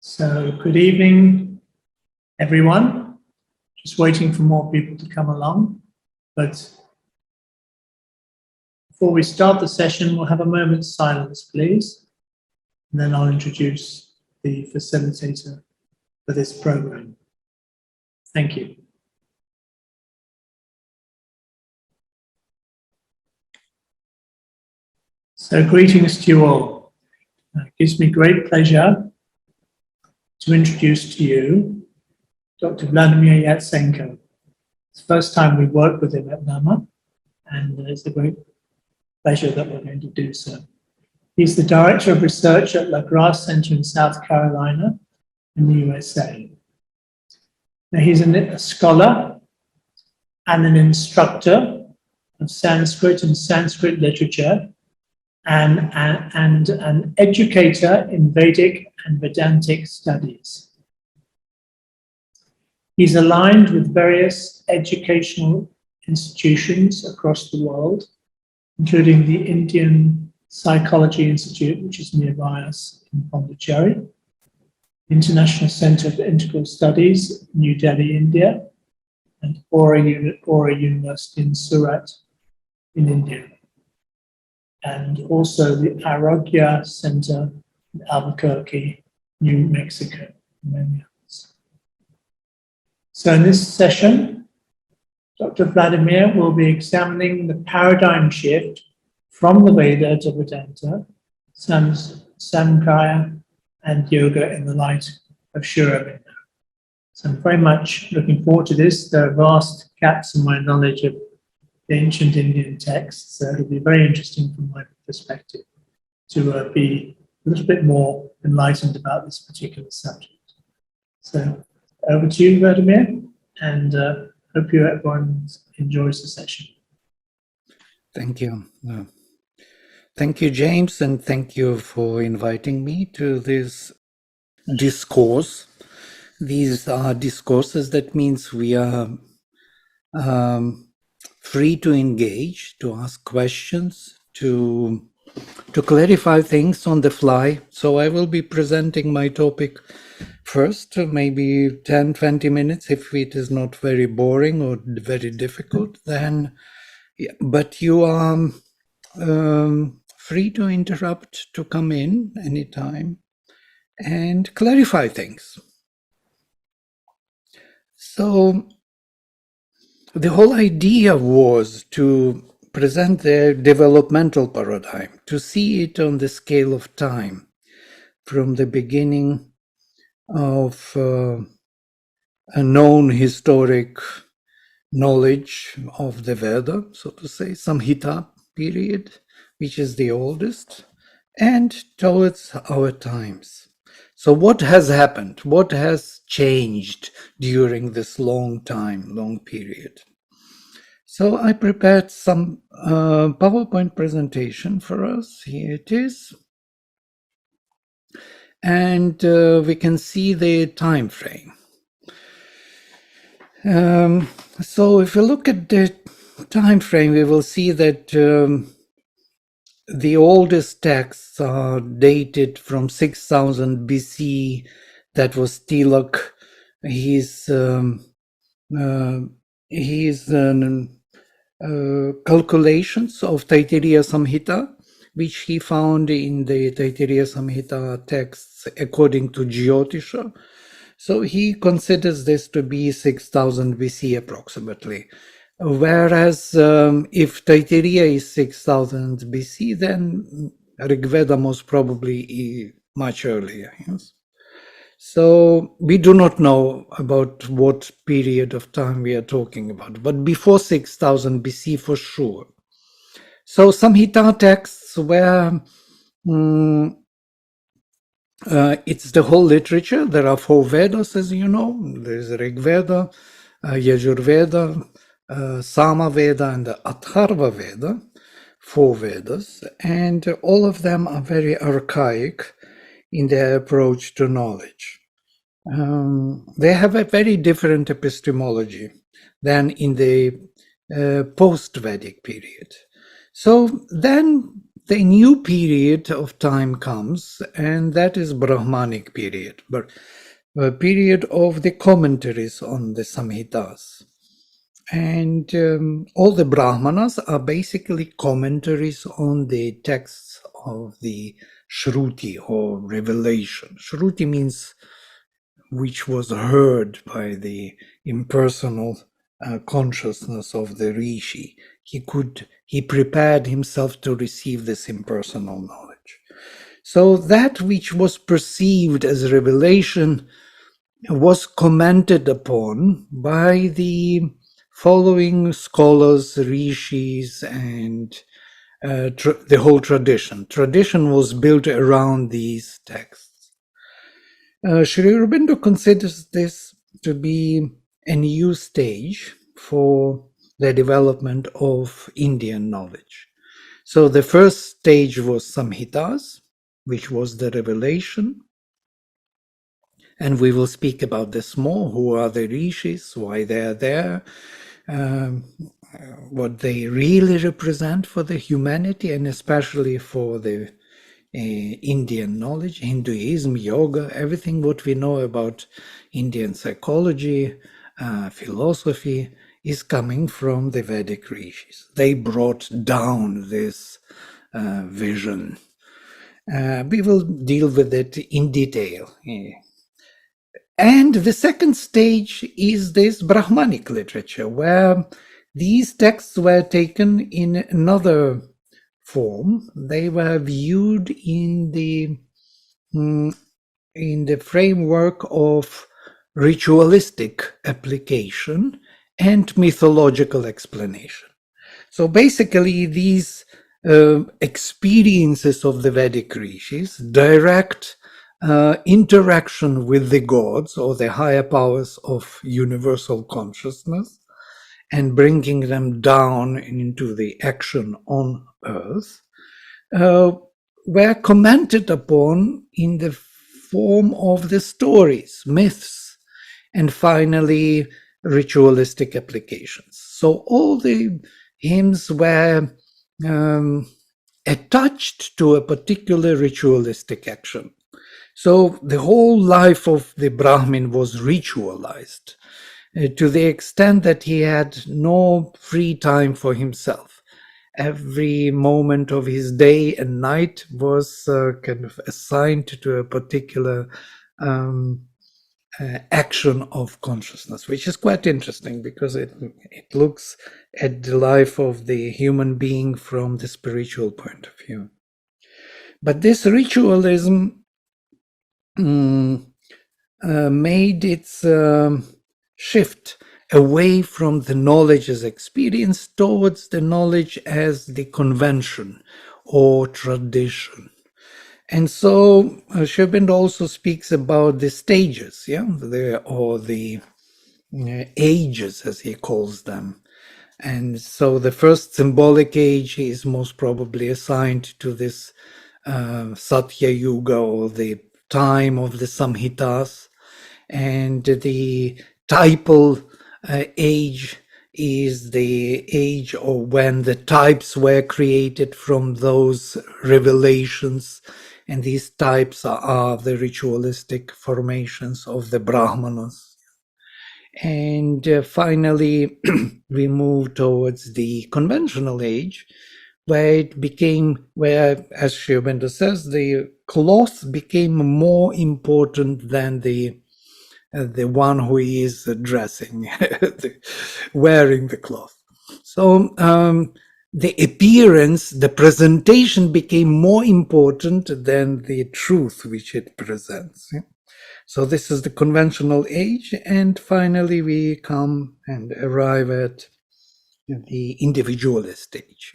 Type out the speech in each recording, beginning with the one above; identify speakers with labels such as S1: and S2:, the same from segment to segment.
S1: So, good evening, everyone. Just waiting for more people to come along. But before we start the session, we'll have a moment's silence, please. And then I'll introduce the facilitator for this program. Thank you. So, greetings to you all. It gives me great pleasure to introduce to you Dr. Vladimir Yatsenko. It's the first time we've worked with him at NAMA, and it's a great pleasure that we're going to do so. He's the Director of Research at La Grace Center in South Carolina in the USA. Now, he's a scholar and an instructor of Sanskrit and Sanskrit literature, and an educator in Vedic and Vedantic studies. He's aligned with various educational institutions across the world, including the Indian Psychology Institute, which is nearby us in Pondicherry, International Center for Integral Studies, New Delhi, India, and Aura University in Surat in India, and also the Arogya Center in Albuquerque, New Mexico, and many others. So in this session, Dr. Vladimir will be examining the paradigm shift from the Veda to Vedanta, Samkhya and Yoga in the light of Sri Aurobindo. So I'm very much looking forward to this. There are vast gaps in my knowledge of the ancient Indian texts, so it'll be very interesting from my perspective to be a little bit more enlightened about this particular subject. So over to you, Vladimir, and hope everyone enjoys the session.
S2: Thank you. Thank you, James, and thank you for inviting me to this discourse. These are discourses. That means we are free to engage, to ask questions, to clarify things on the fly. So I will be presenting my topic first, maybe 10-20 minutes, if it is not very boring or very difficult, then, but you are free to interrupt, to come in anytime and clarify things. So the whole idea was to present the developmental paradigm, to see it on the scale of time, from the beginning of a known historic knowledge of the Veda, so to say, Samhita period, which is the oldest, and towards our times. So what has happened? What has changed during this long period? So I prepared some PowerPoint presentation for us. Here it is. And we can see the time frame. So if you look at the time frame, we will see that the oldest texts are dated from 6000 BC. That was Tilak. His calculations of Taittiriya Samhita, which he found in the Taittiriya Samhita texts according to Jyotisha. So he considers this to be 6000 BC approximately. Whereas if Taittiriya is 6000 BC, then Rigveda most probably much earlier. Yes? So we do not know about what period of time we are talking about, but before 6000 BC for sure. So Samhita texts were, it's the whole literature. There are 4 Vedas, as you know. There's Rig Veda, Yajurveda, Sama Veda, and the Atharva Veda, 4 Vedas, and all of them are very archaic in their approach to knowledge. They have a very different epistemology than in the post-Vedic period. So then the new period of time comes, and that is Brahmanic period, but a period of the commentaries on the Samhitas. And all the Brahmanas are basically commentaries on the texts of the Shruti or revelation. Shruti means which was heard by the impersonal consciousness of the rishi. He prepared himself to receive this impersonal knowledge. So that which was perceived as revelation was commented upon by the following scholars, rishis, and the whole tradition. Tradition was built around these texts. Sri Aurobindo considers this to be a new stage for the development of Indian knowledge. So the first stage was Samhitas, which was the revelation. And we will speak about this more. Who are the rishis, why they are there, what they really represent for the humanity, and especially for the Indian knowledge, Hinduism, yoga, everything what we know about Indian psychology, philosophy, is coming from the Vedic rishis. They brought down this vision. We will deal with it in detail. And the second stage is this Brahmanic literature, where these texts were taken in another form. They were viewed in the framework of ritualistic application and mythological explanation. So basically, these experiences of the Vedic rishis, direct interaction with the gods or the higher powers of universal consciousness, and bringing them down into the action on earth, were commented upon in the form of the stories, myths, and finally ritualistic applications. So all the hymns were attached to a particular ritualistic action. So the whole life of the Brahmin was ritualized to the extent that he had no free time for himself. Every moment of his day and night was kind of assigned to a particular action of consciousness, which is quite interesting because it looks at the life of the human being from the spiritual point of view. But this ritualism made its shift away from the knowledge as experience towards the knowledge as the convention or tradition. And so Sri Aurobindo also speaks about the stages, or the ages, as he calls them. And so the first symbolic age is most probably assigned to this Satya Yuga, or the time of the Samhitas, and the typal age is the age of when the types were created from those revelations, and these types are the ritualistic formations of the Brahmanas. And finally, we move towards the conventional age, where, as Sri Aurobindo says, the cloth became more important than the one who is dressing, wearing the cloth. So the appearance, the presentation became more important than the truth which it presents. So this is the conventional age, and finally we come and arrive at the individualist age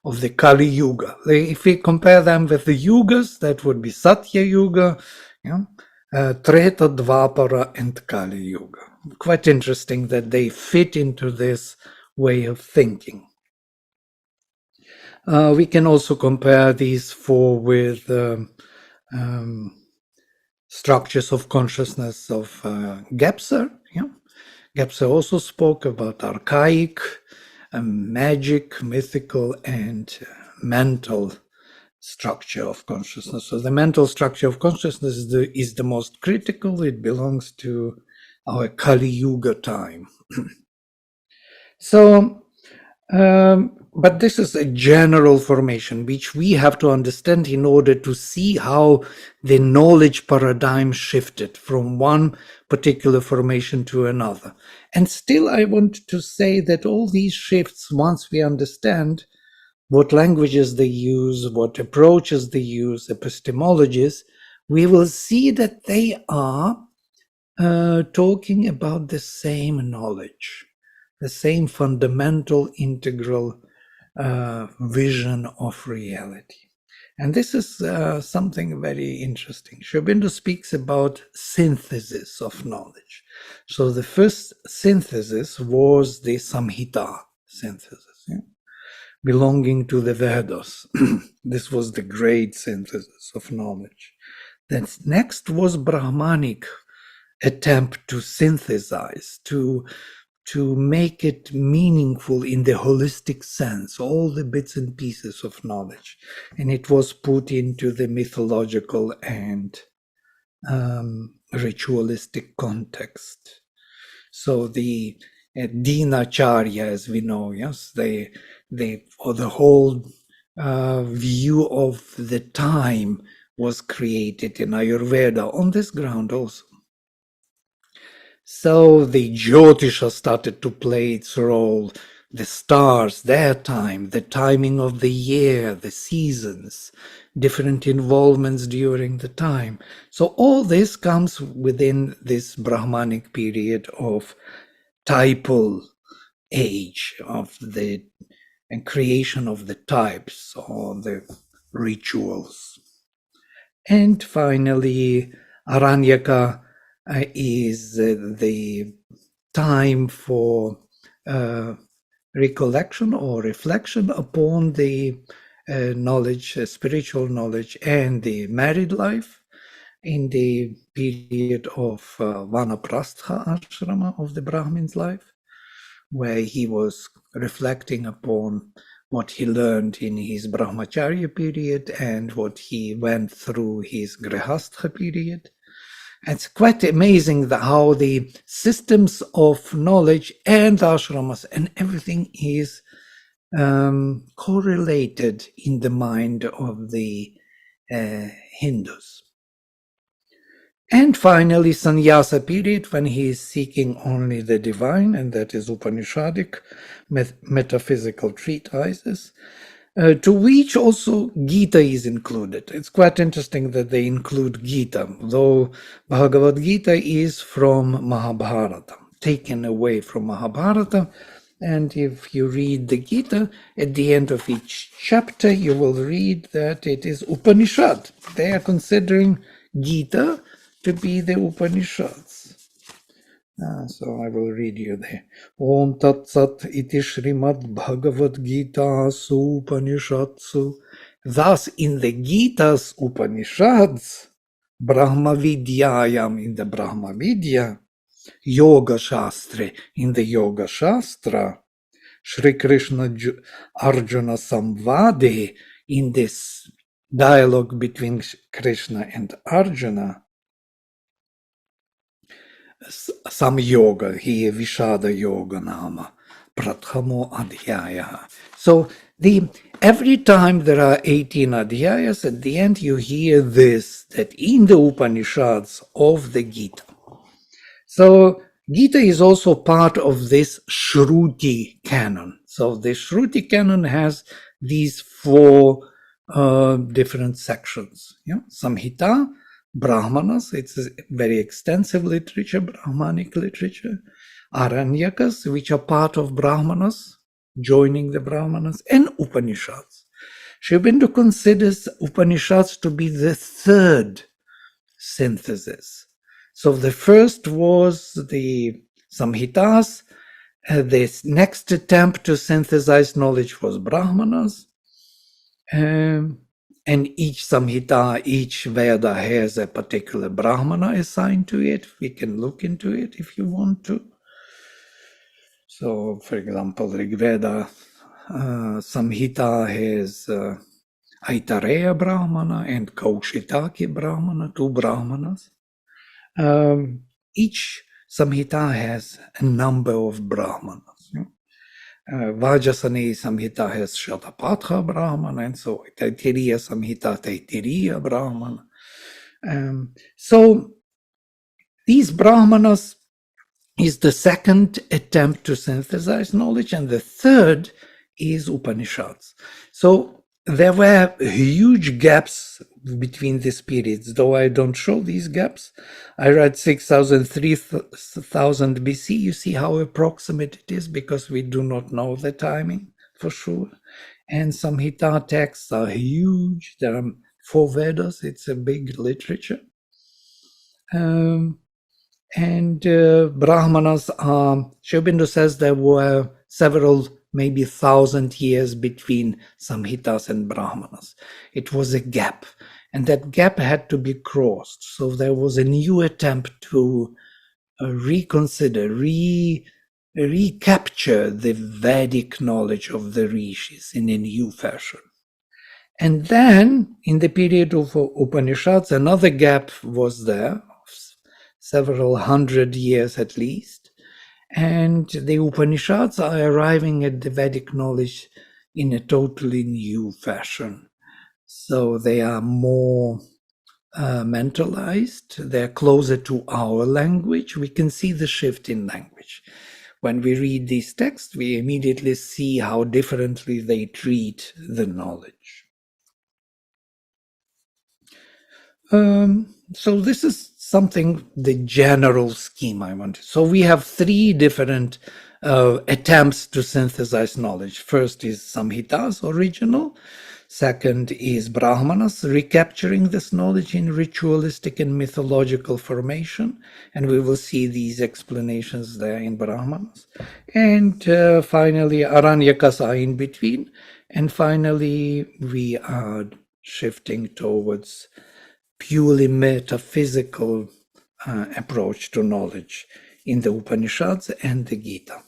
S2: of the Kali Yuga. If we compare them with the Yugas, that would be Satya Yuga, Treta, Dvapara, and Kali Yuga. Quite interesting that they fit into this way of thinking. We can also compare these four with structures of consciousness of Gebser. Gebser also spoke about archaic, magic, mythical, and mental structure of consciousness. So the mental structure of consciousness is the most critical. It belongs to our Kali Yuga time. So, but this is a general formation which we have to understand in order to see how the knowledge paradigm shifted from one particular formation to another. And still, I want to say that all these shifts, once we understand what languages they use, what approaches they use, epistemologies, we will see that they are talking about the same knowledge, the same fundamental integral vision of reality. And this is something very interesting. Sri Aurobindo speaks about synthesis of knowledge. So the first synthesis was the Samhita synthesis, belonging to the Vedas. This was the great synthesis of knowledge. Then next was Brahmanic attempt to synthesize, to make it meaningful in the holistic sense, all the bits and pieces of knowledge. And it was put into the mythological and ritualistic context. So the Dinacharya, as we know, yes, the whole view of the time was created in Ayurveda on this ground also. So the Jyotisha started to play its role, the stars, their time, the timing of the year, the seasons, different involvements during the time. So all this comes within this Brahmanic period of typal age, of the creation of the types or the rituals. And finally, Aranyaka is the time for recollection or reflection upon the knowledge, spiritual knowledge, and the married life in the period of Vanaprastha ashrama of the Brahmin's life, where he was reflecting upon what he learned in his Brahmacharya period and what he went through his Grihastha period. It's quite amazing how the systems of knowledge and ashramas and everything is correlated in the mind of the Hindus. And finally, sannyasa period, when he is seeking only the divine, and that is Upanishadic metaphysical treatises, to which also Gita is included. It's quite interesting that they include Gita, though Bhagavad Gita is from Mahabharata, taken away from Mahabharata. And if you read the Gita, at the end of each chapter, you will read that it is Upanishad. They are considering Gita to be the Upanishads. So I will read you there. Om Tat Sat iti Srimad Bhagavad Gita Su Upanishatsu. Thus, in the Gita's Upanishads, Brahma Vidyayam in the Brahma Vidya, Yoga Shastra in the Yoga Shastra, Sri Krishna Arjuna Samvade in this dialogue between Krishna and Arjuna, Sam Yoga, here Vishada Yoga Nama, Prathamo Adhyaya. So every time there are 18 Adhyayas, at the end you hear this, that in the Upanishads of the Gita. So Gita is also part of this Shruti canon. So the Shruti canon has these four different sections. Samhita, Brahmanas, it's a very extensive literature, Brahmanic literature. Aranyakas, which are part of Brahmanas, joining the Brahmanas, and Upanishads. Sri Aurobindo considers Upanishads to be the third synthesis. So the first was the Samhitas. The next attempt to synthesize knowledge was Brahmanas. And each Samhita, each Veda has a particular Brahmana assigned to it. We can look into it if you want to. So, for example, Rig Veda Samhita has Aitareya Brahmana and Kaushitaki Brahmana, two Brahmanas. Each Samhita has a number of Brahmanas. Vajasani Samhita has Shatapatha Brahmana, and so Taitiriya Samhita, Taitiriya Brahmana. So these Brahmanas is the second attempt to synthesize knowledge, and the third is Upanishads. So there were huge gaps between these periods, though I don't show these gaps. I read 6,000, 3,000 BC. You see how approximate it is, because we do not know the timing for sure. And Samhita texts are huge. There are 4 Vedas. It's a big literature. And Brahmanas, Sri Aurobindo says there were several, maybe 1,000 years between Samhitas and Brahmanas. It was a gap, and that gap had to be crossed. So there was a new attempt to reconsider, recapture the Vedic knowledge of the rishis in a new fashion. And then, in the period of Upanishads, another gap was there, several hundred years at least, and the Upanishads are arriving at the Vedic knowledge in a totally new fashion. So they are more mentalized, they're closer to our language. We can see the shift in language. When we read these texts, we immediately see how differently they treat the knowledge. So this is something, the general scheme I wanted. So we have 3 different attempts to synthesize knowledge. First is Samhitas, original. Second is Brahmanas, recapturing this knowledge in ritualistic and mythological formation. And we will see these explanations there in Brahmanas. And finally, Aranyakas are in between. And finally, we are shifting towards purely metaphysical approach to knowledge in the Upanishads and the Gita.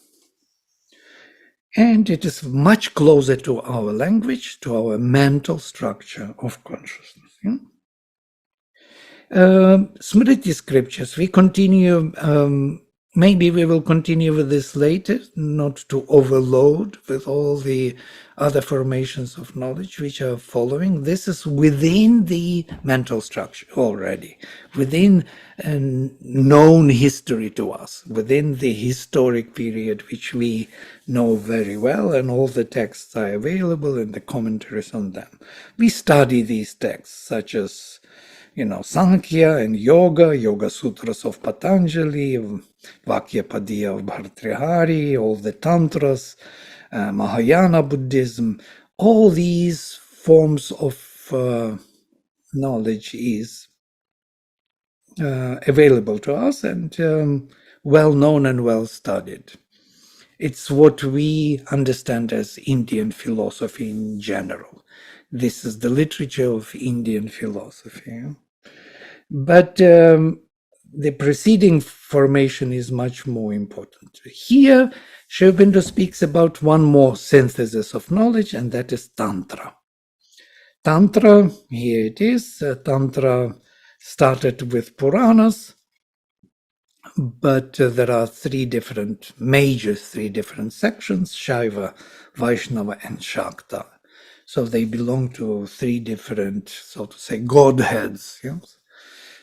S2: And it is much closer to our language, to our mental structure of consciousness. Smriti scriptures, we continue, maybe we will continue with this later, not to overload with all the other formations of knowledge which are following. This is within the mental structure already, within a known history to us, within the historic period which we know very well, and all the texts are available and the commentaries on them. We study these texts, such as Samkhya and Yoga, Yoga Sutras of Patanjali, Vakyapadya of Bhartrihari, all the Tantras, Mahayana Buddhism. All these forms of knowledge is available to us and well known and well studied. It's what we understand as Indian philosophy in general. This is the literature of Indian philosophy. But the preceding formation is much more important. Here, Sri Aurobindo speaks about one more synthesis of knowledge, and that is Tantra. Tantra, here it is. Tantra started with Puranas, but there are 3 different sections: Shaiva, Vaishnava, and Shakta. So they belong to 3 different, so to say, godheads.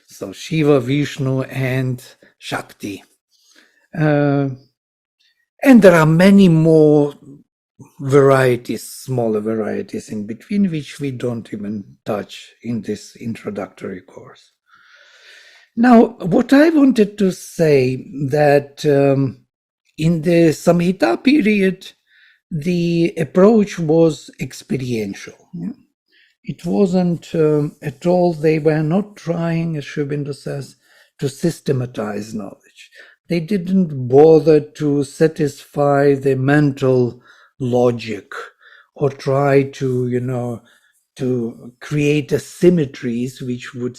S2: So Shiva, Vishnu, and Shakti. And there are many more varieties, smaller varieties in between, which we don't even touch in this introductory course. Now, what I wanted to say that in the Samhita period, the approach was experiential. It wasn't at all, they were not trying, as Sri Aurobindo says, to systematize knowledge. They didn't bother to satisfy the mental logic or try to, to create asymmetries which would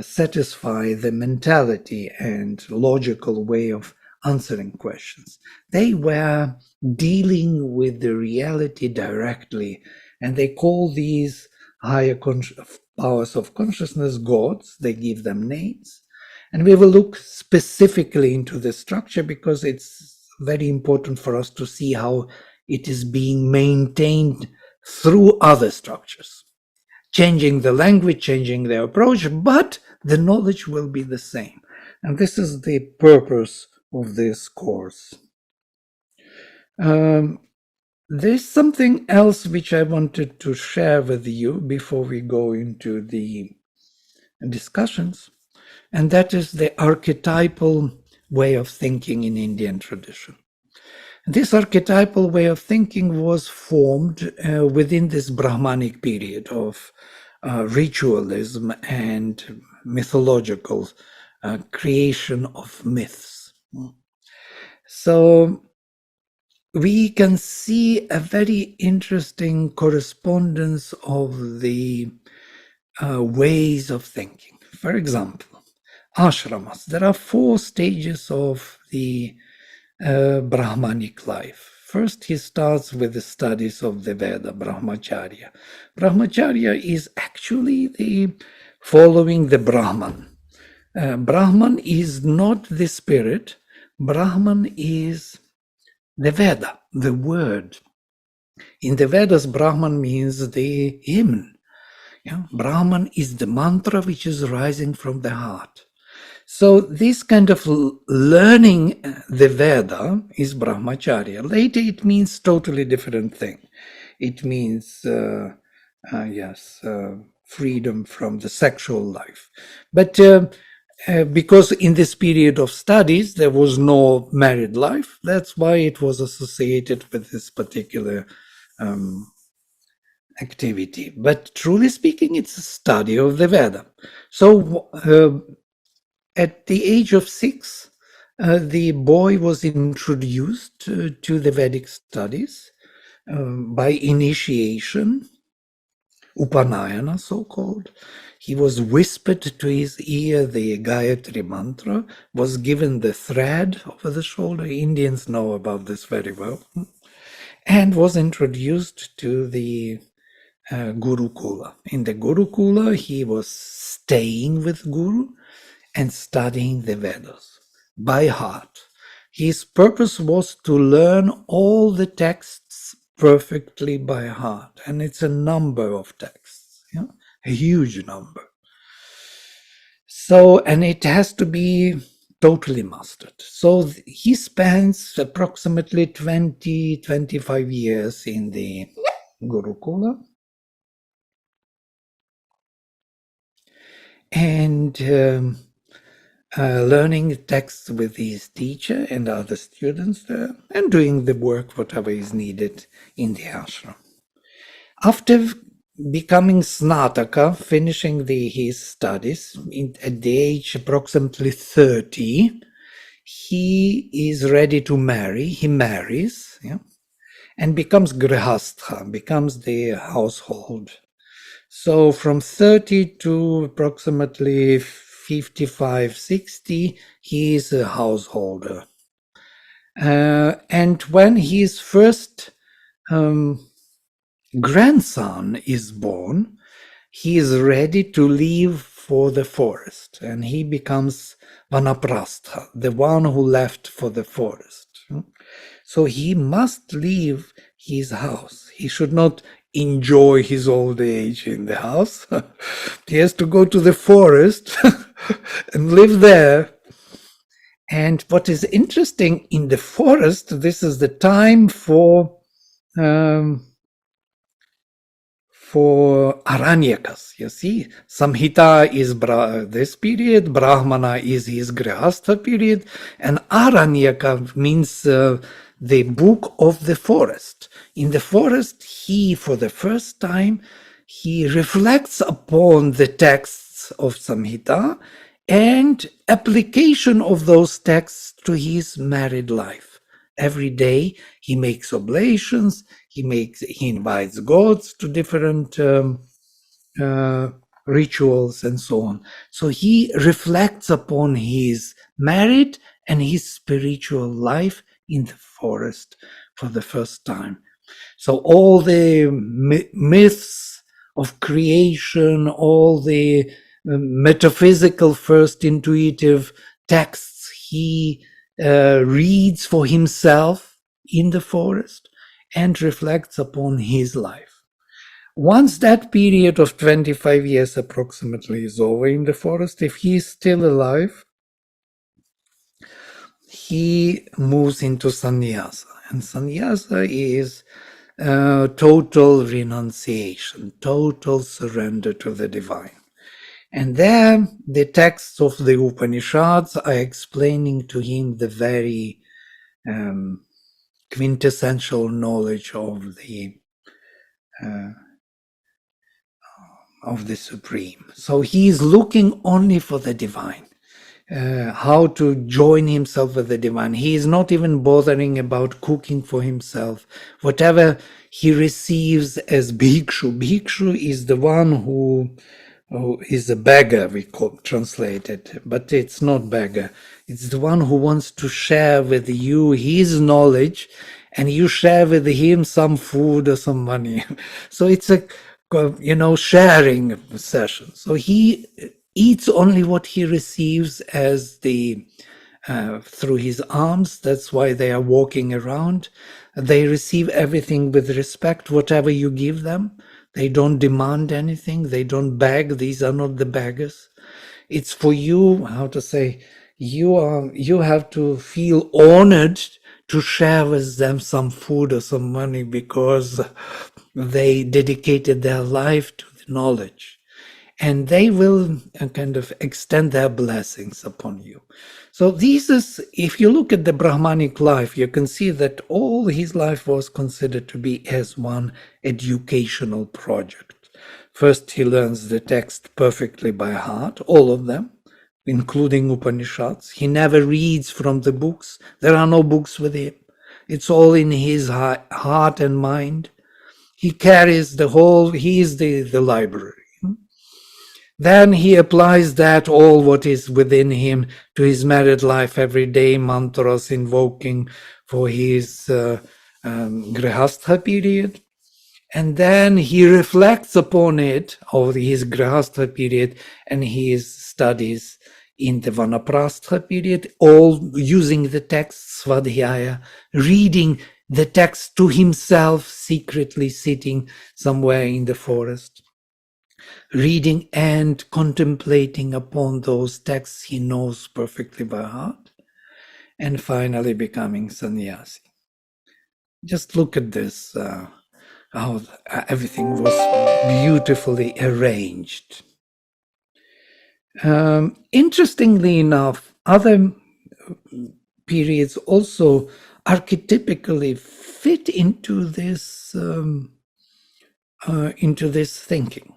S2: satisfy the mentality and logical way of answering questions. They were dealing with the reality directly And they call these higher powers of consciousness gods. They give them names. And we will look specifically into the structure because it's very important for us to see how it is being maintained through other structures, changing the language, changing the approach, but the knowledge will be the same. And this is the purpose of this course. There's something else which I wanted to share with you before we go into the discussions, and that is the archetypal way of thinking in Indian tradition. This archetypal way of thinking was formed within this Brahmanic period of ritualism and mythological creation of myths. So we can see a very interesting correspondence of the ways of thinking. For example, ashramas. There are 4 stages of the Brahmanic life. First, he starts with the studies of the Veda, Brahmacharya. Brahmacharya is actually the following the Brahman. Brahman is not the spirit. Brahman is the Veda, the word. In the Vedas, Brahman means the hymn. Yeah? Brahman is the mantra which is rising from the heart. So this kind of learning the Veda is Brahmacharya. Later it means totally different thing. It means, freedom from the sexual life. But because in this period of studies there was no married life, that's why it was associated with this particular activity. But truly speaking, it's a study of the Veda. So at the age of 6, the boy was introduced to the Vedic studies by initiation, Upanayana so-called. He was whispered to his ear the Gayatri mantra, was given the thread over the shoulder. Indians know about this very well. And was introduced to the Gurukula. In the Gurukula, he was staying with Guru and studying the Vedas by heart. His purpose was to learn all the texts perfectly by heart. And it's a number of texts, a huge number. So, and it has to be totally mastered. So he spends approximately 25 years in the Gurukula. And learning texts with his teacher and other students there, and doing the work, whatever is needed in the ashram. After becoming Snataka, finishing his studies at the age approximately 30, he is ready to marry. He marries, and becomes grihastha, becomes the household. So from 30 to approximately 55, 60, he is a householder. And when his first grandson is born, he is ready to leave for the forest, and he becomes vanaprastha, the one who left for the forest. So he must leave his house. He should not enjoy his old age in the house. He has to go to the forest and live there. And what is interesting in the forest, this is the time for Aranyakas. You see, Samhita is this period, Brahmana is his Grihastha period, and Aranyaka means the book of the forest. In the forest, he, for the first time, he reflects upon the texts of Samhita and application of those texts to his married life. Every day he makes oblations, he invites gods to different rituals and so on. So he reflects upon his married and his spiritual life in the forest for the first time. So all the myths of creation, all the metaphysical first intuitive texts he reads for himself in the forest and reflects upon his life. Once that period of 25 years approximately is over in the forest, if he is still alive, he moves into sannyasa. And sannyasa is total renunciation, total surrender to the divine. And there, the texts of the Upanishads are explaining to him the very quintessential knowledge of the Supreme. So he is looking only for the divine. How to join himself with the divine. He is not even bothering about cooking for himself. Whatever he receives as bhikshu. Bhikshu is the one who is a beggar, we translate it, but it's not beggar. It's the one who wants to share with you his knowledge, and you share with him some food or some money. So it's a sharing session. So he eats only what he receives as through his arms. That's why they are walking around. They receive everything with respect, whatever you give them. They don't demand anything. They don't beg. These are not the beggars. It's for you, how to say, you have to feel honored to share with them some food or some money because they dedicated their life to the knowledge, and they will kind of extend their blessings upon you. So this is, if you look at the Brahmanic life, you can see that all his life was considered to be as one educational project. First, he learns the text perfectly by heart, all of them, including Upanishads. He never reads from the books. There are no books with him. It's all in his heart and mind. He carries he is the library. Then he applies that all what is within him to his married life every day, mantras invoking for his grihastha period. And then he reflects upon it, of his grihastha period, and his studies in the vanaprastha period, all using the text svadhyaya, reading the text to himself, secretly sitting somewhere in the forest, reading and contemplating upon those texts he knows perfectly by heart, and finally becoming sannyasi. Just look at this, how everything was beautifully arranged. Interestingly enough, other periods also archetypically fit into this thinking.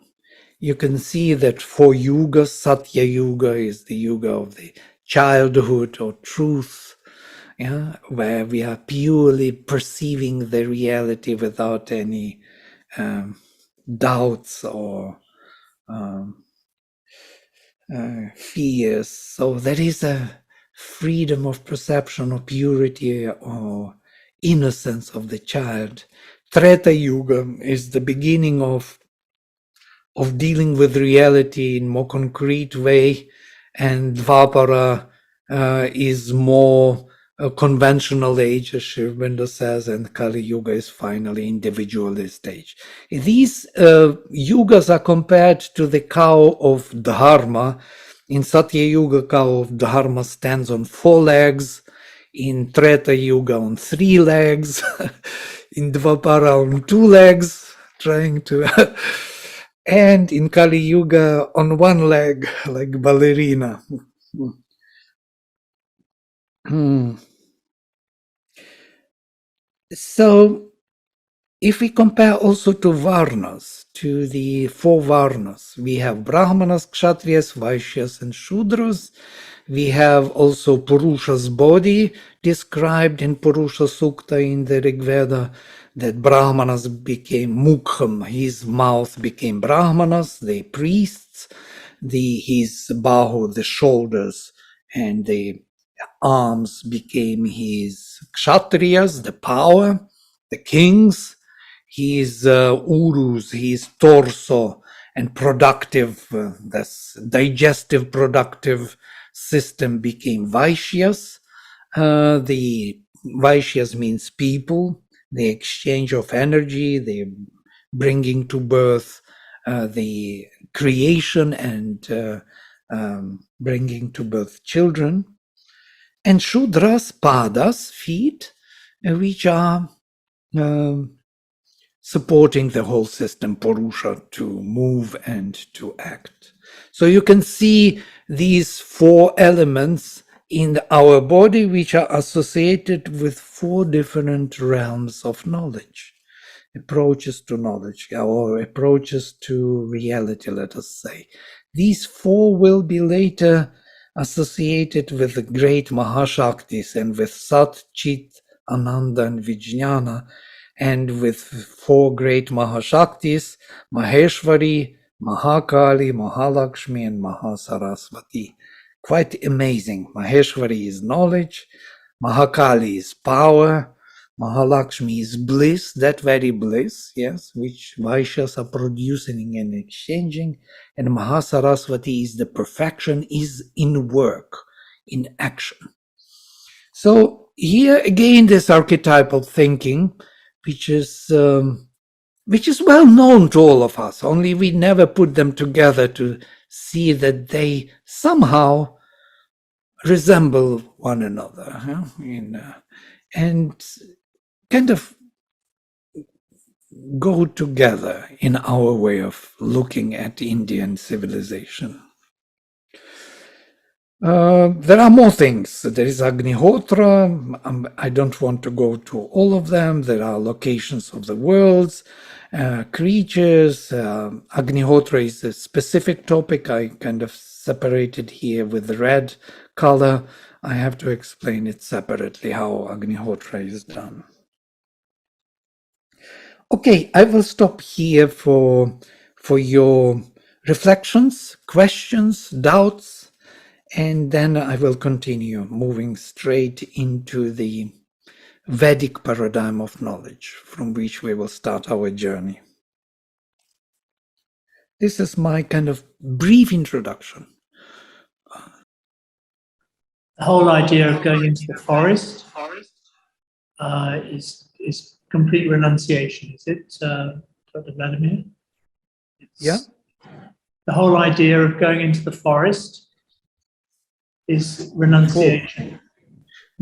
S2: You can see that for yuga, Satya Yuga is the yuga of the childhood or truth, where we are purely perceiving the reality without any doubts or fears. So there is a freedom of perception or purity or innocence of the child. Treta Yuga is the beginning of dealing with reality in more concrete way, and Dvapara is more a conventional age, as Sri Aurobindo says, and Kali Yuga is finally individualist age. These yugas are compared to the cow of Dharma. In Satya Yuga, cow of Dharma stands on 4 legs. In Treta Yuga, on 3 legs. In Dvapara, on 2 legs, trying to... and in Kali Yuga, on 1 leg, like ballerina. So, if we compare also to Varnas, to the 4 Varnas, we have Brahmanas, Kshatriyas, Vaishyas, and Shudras. We have also Purusha's body described in Purusha Sukta in the Rig Veda, that Brahmanas became Mukham, his mouth became Brahmanas, the priests, his bahu, the shoulders, and the arms became his Kshatriyas, the power, the kings, his urus, his torso, and productive, this digestive productive system became Vaishyas. The Vaishyas means people, the exchange of energy, the bringing to birth, the creation and bringing to birth children. And Shudras, padas, feet, which are supporting the whole system, Purusha, to move and to act. So you can see these four elements in our body, which are associated with four different realms of knowledge, approaches to knowledge, or approaches to reality, let us say. These four will be later associated with the great Mahashaktis and with Sat, Chit, Ananda, and Vijnana, and with four great Mahashaktis, Maheshwari, Mahakali, Mahalakshmi, and Mahasaraswati. Quite amazing. Maheshwari is knowledge, Mahakali is power, Mahalakshmi is bliss, that very bliss, yes, which Vaishyas are producing and exchanging, and Mahasaraswati is the perfection, is in work, in action. So here again, this archetypal thinking, which is well known to all of us, only we never put them together to see that they somehow resemble one another, and kind of go together in our way of looking at Indian civilization. There are more things. There is Agnihotra. I don't want to go to all of them. There are locations of the worlds, creatures. Agnihotra is a specific topic. I kind of separated here with the red color. I have to explain it separately how Agnihotra is done. Okay, I will stop here for your reflections, questions, doubts, and then I will continue moving straight into the Vedic paradigm of knowledge, from which we will start our journey. This is my kind of brief introduction.
S1: The whole idea of going into the forest is complete renunciation, is it, Dr. Vladimir?
S2: Yeah.
S1: The whole idea of going into the forest is renunciation.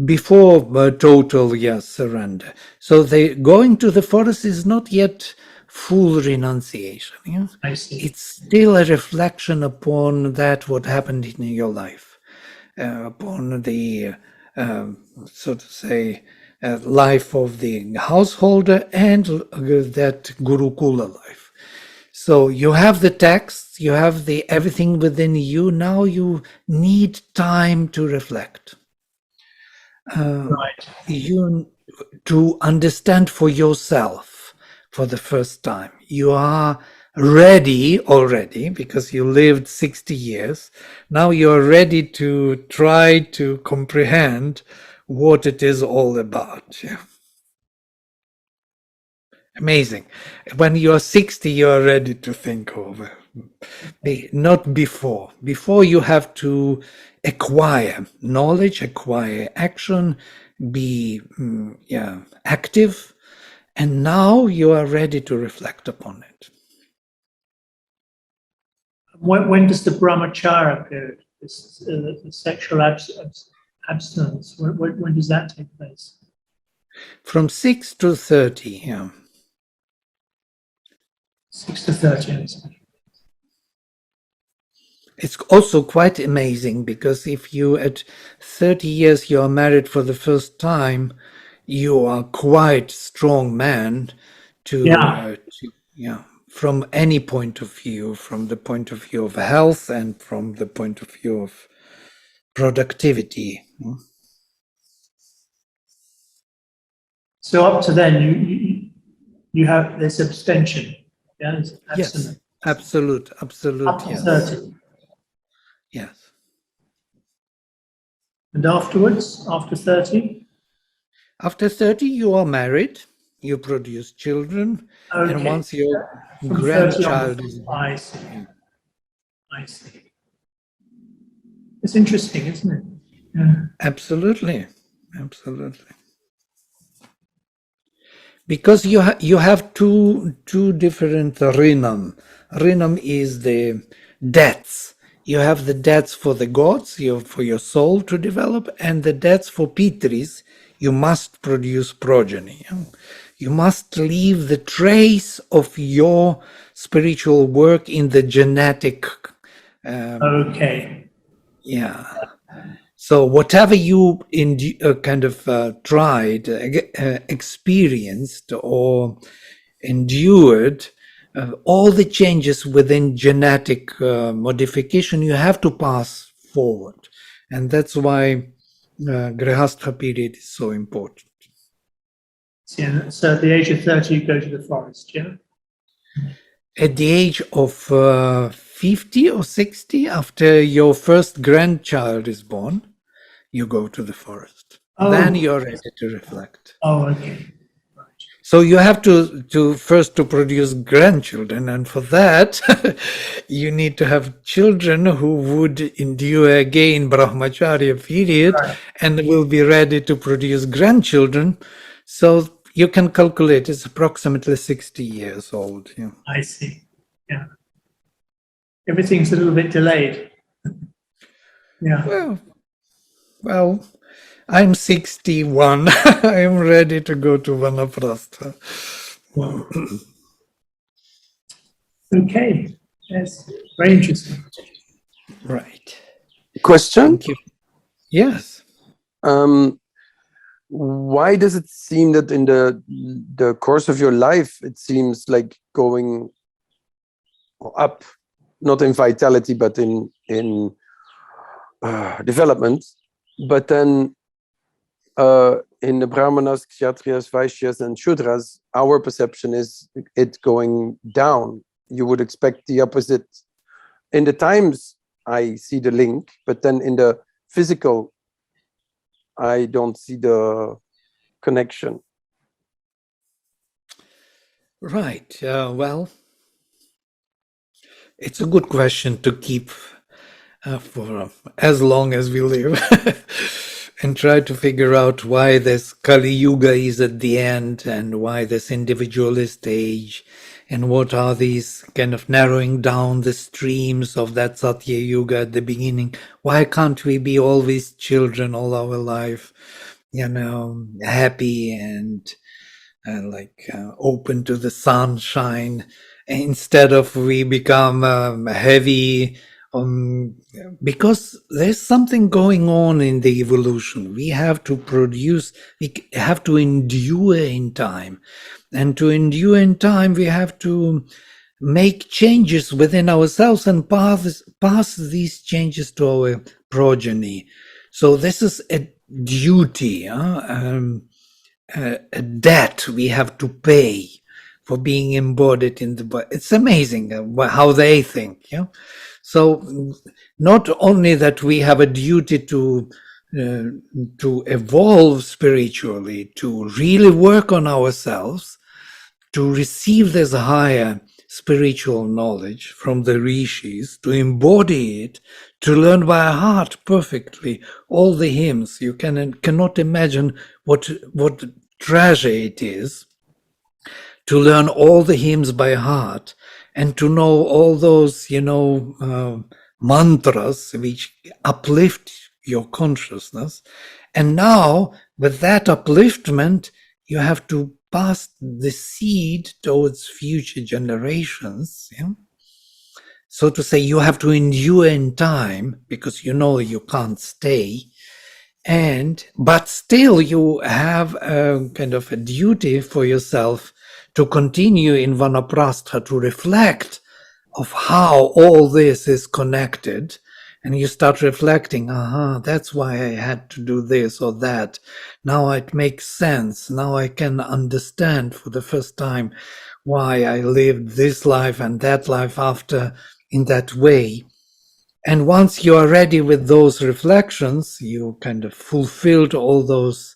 S2: Before total, yes, surrender. So going to the forest is not yet full renunciation. Yeah?
S1: I see.
S2: It's still a reflection upon that what happened in your life, upon the, so to say, life of the householder and that Gurukula life. So you have the text, you have the everything within you. Now you need time to reflect.
S1: Right.
S2: You to understand for yourself for the first time. You are ready already because you lived 60 years. Now you're ready to try to comprehend what it is all about. Yeah. Amazing. When you're 60, you're ready to think over. Not before. Before you have to acquire knowledge, acquire action, be active, and now you are ready to reflect upon it.
S1: When does the brahmacharya period, the sexual abstinence, when does that take place?
S2: From 6 to 30, yeah.
S1: 6 to 30.
S2: It's also quite amazing because if you at 30 years you are married for the first time, you are quite strong man to from any point of view, from the point of view of health and from the point of view of productivity.
S1: So up to then, you have this abstention. Yeah,
S2: yes, absolute.
S1: Up to
S2: yes.
S1: 30.
S2: Yes.
S1: And afterwards, after 30?
S2: After 30, you are married. you produce children, and
S1: Okay.
S2: once your
S1: From 30
S2: grandchild
S1: onwards.
S2: is born,
S1: I see. I see. It's interesting, isn't it? Yeah.
S2: absolutely, absolutely. Because you have two different rinam. Rinam is the debts. You have the debts for the gods, for your soul to develop, and the debts for pitris. You must produce progeny. You must leave the trace of your spiritual work in the genetic.
S1: Okay.
S2: Yeah. So whatever you tried, experienced, or endured, all the changes within genetic modification, you have to pass forward. And that's why Grihastha period is so important.
S1: Yeah, so at the age of 30, you go to the forest, yeah?
S2: At the age of 50 or 60, after your first grandchild is born, you go to the forest.
S1: Oh.
S2: Then you're ready to reflect.
S1: Oh, okay. Right.
S2: So you have to first to produce grandchildren, and for that you need to have children who would endure again brahmacharya period,
S1: Right.
S2: and will be ready to produce grandchildren. So you can calculate it's approximately 60 years old. Yeah.
S1: I see. Yeah. Everything's a little bit delayed. Yeah.
S2: Well, I'm 61. I'm ready to go to Vanaprastha.
S1: Wow. Okay. Yes. Very interesting.
S2: Right.
S3: Question?
S2: Thank you. Yes.
S3: Why does it seem that in the course of your life, it seems like going up, not in vitality, but in development, but then in the Brahmanas, Kshatriyas, Vaishyas, and Shudras, our perception is it going down. You would expect the opposite. In the times, I see the link, but then in the physical, I don't see the connection.
S2: Right. Well, it's a good question to keep for as long as we live and try to figure out why this Kali Yuga is at the end, and why this individualist age, and what are these kind of narrowing down the streams of that Satya Yuga at the beginning. Why can't we be always children all our life, happy and open to the sunshine, instead of we become heavy, because there's something going on in the evolution. We have to produce, we have to endure in time, and to endure in time we have to make changes within ourselves and pass these changes to our progeny. So this is a duty, a debt we have to pay for being embodied in the body. It's amazing how they think. Yeah. So not only that we have a duty to evolve spiritually, to really work on ourselves, to receive this higher spiritual knowledge from the rishis, to embody it, to learn by heart perfectly all the hymns. You cannot imagine what treasure it is to learn all the hymns by heart, and to know all those, mantras which uplift your consciousness. And now, with that upliftment, you have to pass the seed towards future generations. Yeah? So to say, you have to endure in time, because you can't stay. But still you have a kind of a duty for yourself to continue in Vanaprastha, to reflect of how all this is connected. And you start reflecting, that's why I had to do this or that. Now it makes sense. Now I can understand for the first time why I lived this life and that life after in that way. And once you are ready with those reflections, you kind of fulfilled all those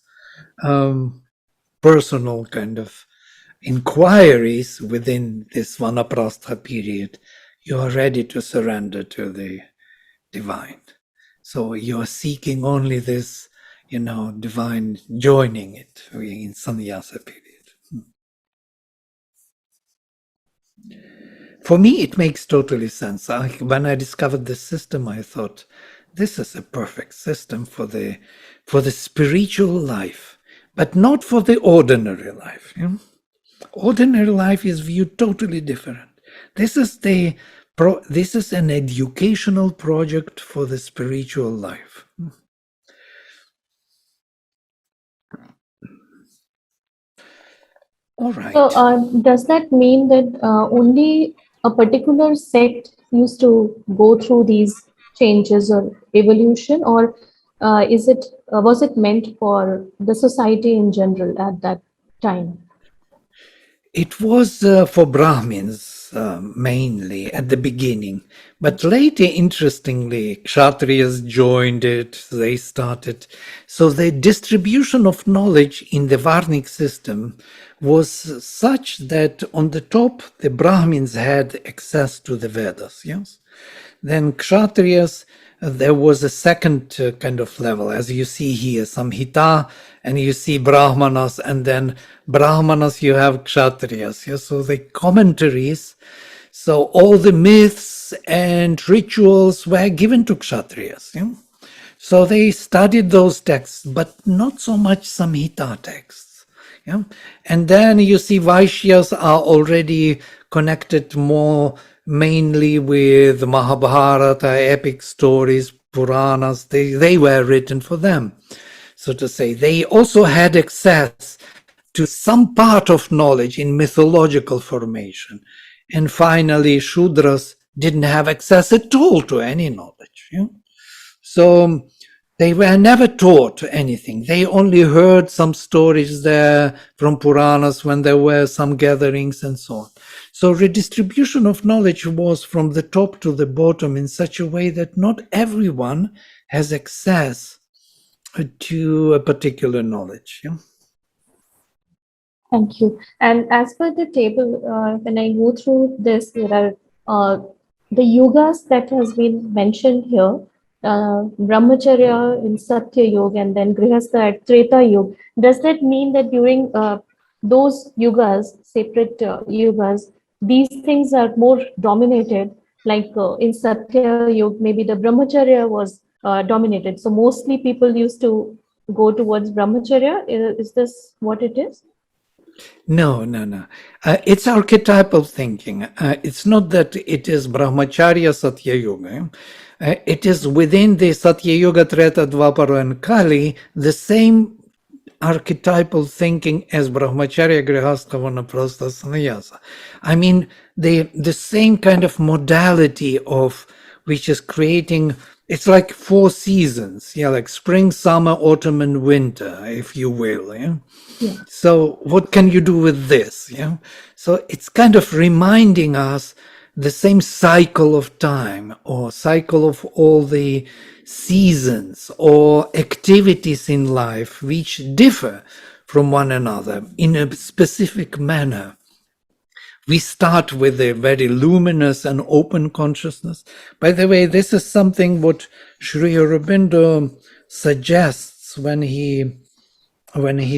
S2: personal kind of inquiries within this Vanaprastha period, you are ready to surrender to the divine. So you are seeking only this, divine, joining it in sannyasa period. For me, it makes totally sense. When I discovered this system, I thought, this is a perfect system for the spiritual life, but not for the ordinary life. Ordinary life is viewed totally different. This is an educational project for the spiritual life. All right.
S4: So does that mean that only a particular sect used to go through these changes or evolution, or was it meant for the society in general at that time?
S2: It was for Brahmins mainly at the beginning, but later, interestingly, Kshatriyas joined it, they started. So the distribution of knowledge in the Varnik system was such that on the top, the Brahmins had access to the Vedas, yes? Then Kshatriyas, there was a second kind of level, as you see here, Samhita, and you see Brahmanas, and then Brahmanas, you have Kshatriyas. Yeah? So the commentaries, so all the myths and rituals were given to Kshatriyas. Yeah? So they studied those texts, but not so much Samhita texts. Yeah? And then you see Vaishyas are already connected more mainly with Mahabharata, epic stories, Puranas. They were written for them, so to say. They also had access to some part of knowledge in mythological formation. And finally, Shudras didn't have access at all to any knowledge. Yeah? So they were never taught anything. They only heard some stories there from Puranas when there were some gatherings and so on. So redistribution of knowledge was from the top to the bottom in such a way that not everyone has access to a particular knowledge. Yeah?
S4: Thank you. And as per the table, when I go through this, there are the yogas that has been mentioned here. Brahmacharya in Satya Yoga and then Grihastha at Treta Yoga. Does that mean that during those yugas, separate yugas, these things are more dominated? Like in Satya Yoga, maybe the Brahmacharya was dominated. So mostly people used to go towards Brahmacharya. Is this what it is?
S2: No. It's archetypal thinking. It's not that it is Brahmacharya Satya Yoga. It is within the Satya Yoga, Treta, Dvapara, and Kali, the same archetypal thinking as Brahmacharya, Grihastha, Vanaprastha, Sannyasa. I mean, the same kind of modality of which is creating, it's like 4 seasons, like spring, summer, autumn, and winter, if you will. Yeah? So what can you do with this? Yeah. So it's kind of reminding us the same cycle of time or cycle of all the seasons or activities in life which differ from one another in a specific manner. We start with a very luminous and open consciousness. By the way, this is something what Sri Aurobindo suggests when he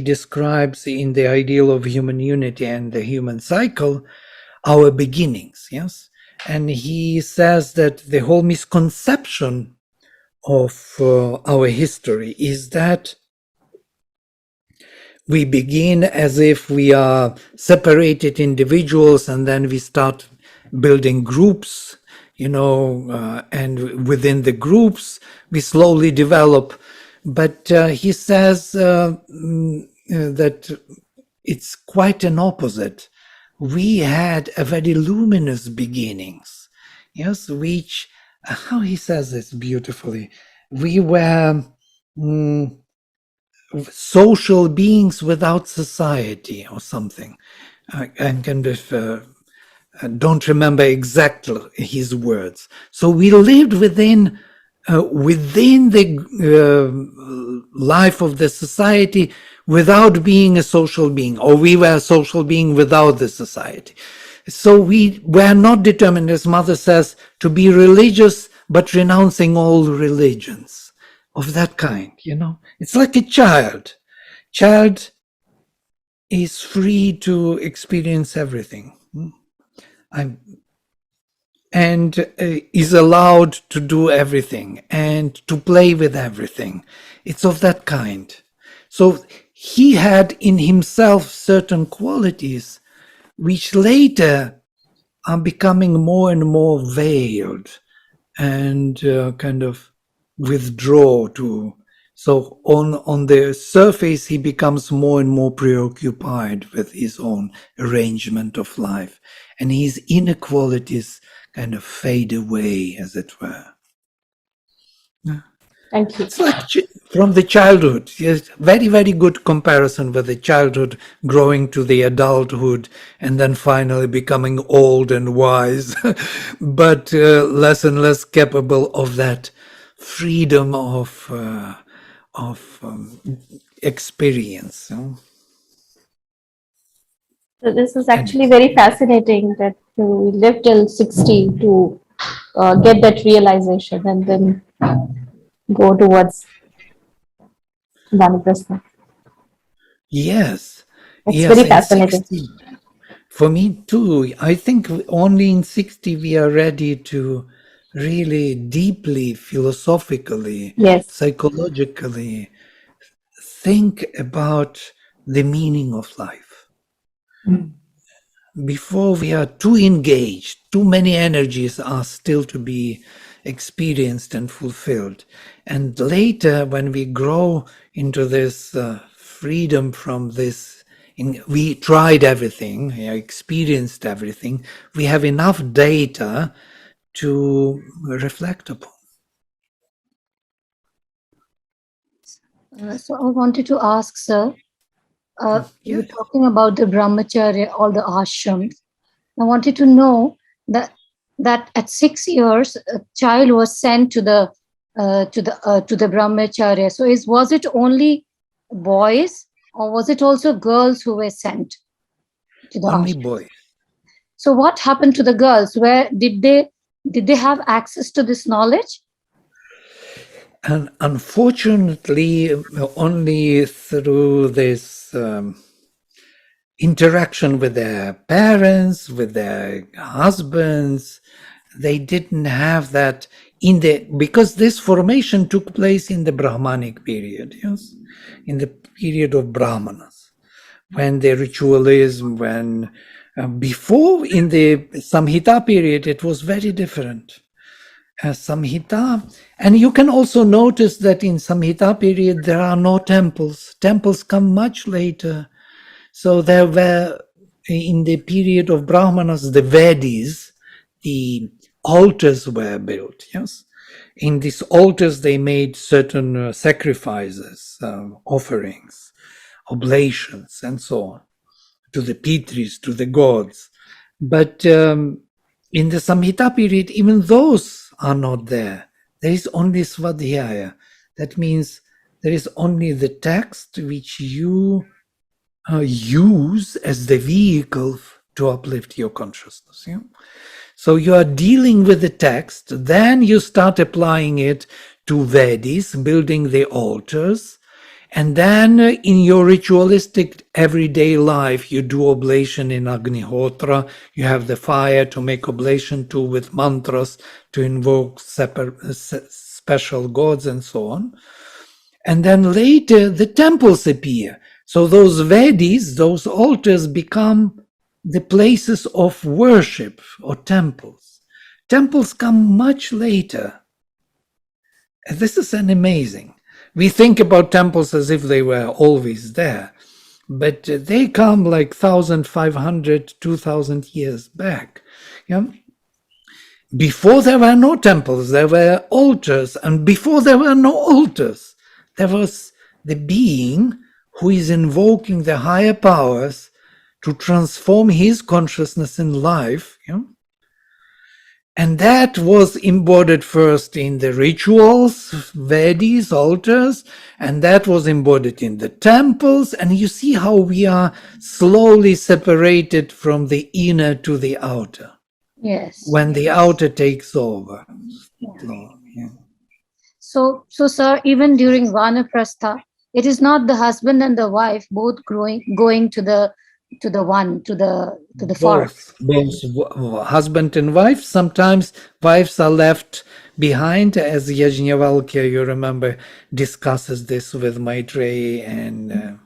S2: describes in the ideal of human unity and the human cycle, our beginnings, yes? And he says that the whole misconception of our history is that we begin as if we are separated individuals and then we start building groups, and within the groups we slowly develop. But he says that it's quite an opposite. We had a very luminous beginnings, yes, which, how he says this beautifully, we were social beings without society or something. I kind of don't remember exactly his words. So we lived within within the life of the society without being a social being, or we were a social being without the society. So we were not determined, as Mother says, to be religious, but renouncing all religions of that kind, you know. It's like a child. Child is free to experience everything. And is allowed to do everything and to play with everything. It's of that kind. So he had in himself certain qualities which later are becoming more and more veiled and kind of withdraw to. So on the surface, he becomes more and more preoccupied with his own arrangement of life, and his inequalities kind of fade away, as it were.
S4: Thank you.
S2: It's like from the childhood. Yes, very, very good comparison with the childhood growing to the adulthood and then finally becoming old and wise, but less and less capable of that freedom of experience.
S4: So this is actually very fascinating that we live till 60 to get that realization and then go towards Vanaprastha.
S2: Yes.
S4: It's
S2: Yes,
S4: very
S2: in
S4: fascinating.
S2: 60. For me too. I think only in 60 we are ready to really deeply, philosophically,
S4: Yes.
S2: psychologically think about the meaning of life. Before we are too engaged, too many energies are still to be experienced and fulfilled. And later, when we grow into this freedom from this, we tried everything, experienced everything, we have enough data to reflect upon.
S5: So I wanted to ask, sir, you're talking about the brahmacharya, all the ashrams. I wanted to know that at 6 years, a child was sent to the brahmacharya. So was it only boys, or was it also girls who were sent to the
S2: Only
S5: ashram?
S2: boys.
S5: So what happened to the girls? Where did they have access to this knowledge?
S2: And unfortunately, only through this interaction with their parents, with their husbands, they didn't have that because this formation took place in the Brahmanic period, yes, in the period of Brahmanas, when the ritualism, when before in the Samhita period, it was very different. Samhita, and you can also notice that in Samhita period there are no temples. Temples come much later. So there were, in the period of Brahmanas, the Vedis, the altars were built, yes. In these altars they made certain sacrifices, offerings, oblations, and so on, to the Pitris, to the gods. But in the Samhita period, even those are not there. There is only Svadhyaya. That means there is only the text which you use as the vehicle to uplift your consciousness. Yeah? So you are dealing with the text, then you start applying it to Vedis, building the altars, and then in your ritualistic everyday life, you do oblation in Agnihotra, you have the fire to make oblation to with mantras to invoke special gods and so on. And then later the temples appear. So those Vedis, those altars become the places of worship or temples. Temples come much later. And this is an amazing. We think about temples as if they were always there, but they come like 1,500, 2,000 years back. Yeah? Before there were no temples, there were altars, and before there were no altars, there was the being who is invoking the higher powers to transform his consciousness in life. Yeah? And that was embodied first in the rituals, Vedis, altars, and that was embodied in the temples. And you see how we are slowly separated from the inner to the outer.
S5: Yes.
S2: When the outer takes over.
S5: Yeah. So, sir, even during Vanaprastha, it is not the husband and the wife both going to the forest.
S2: Both husband and wife. Sometimes wives are left behind, as Yajnavalkya, you remember, discusses this with Maitreyi and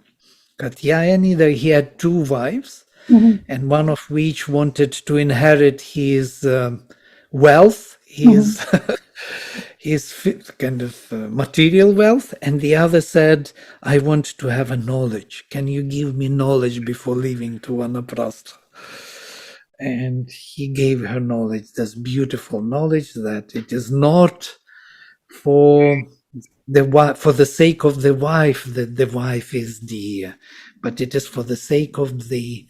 S2: Katyayani. He had two wives, and one of which wanted to inherit his wealth, his kind of material wealth, and the other said, I want to have a knowledge. Can you give me knowledge before leaving to Vanaprastha? And he gave her knowledge, this beautiful knowledge that it is not for the sake of the wife that the wife is dear, but it is for the sake of the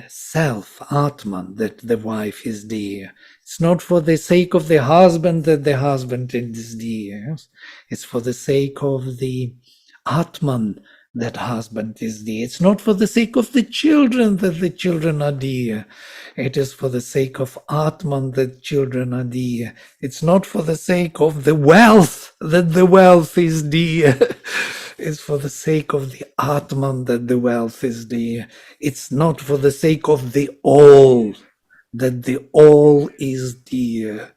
S2: self, Atman, that the wife is dear. It's not for the sake of the husband that the husband is dear. It's for the sake of the Atman that husband is dear. It's not for the sake of the children that the children are dear. It is for the sake of Atman that children are dear. It's not for the sake of the wealth that the wealth is dear. It's for the sake of the Atman that the wealth is dear. It's not for the sake of the all that the all is dear,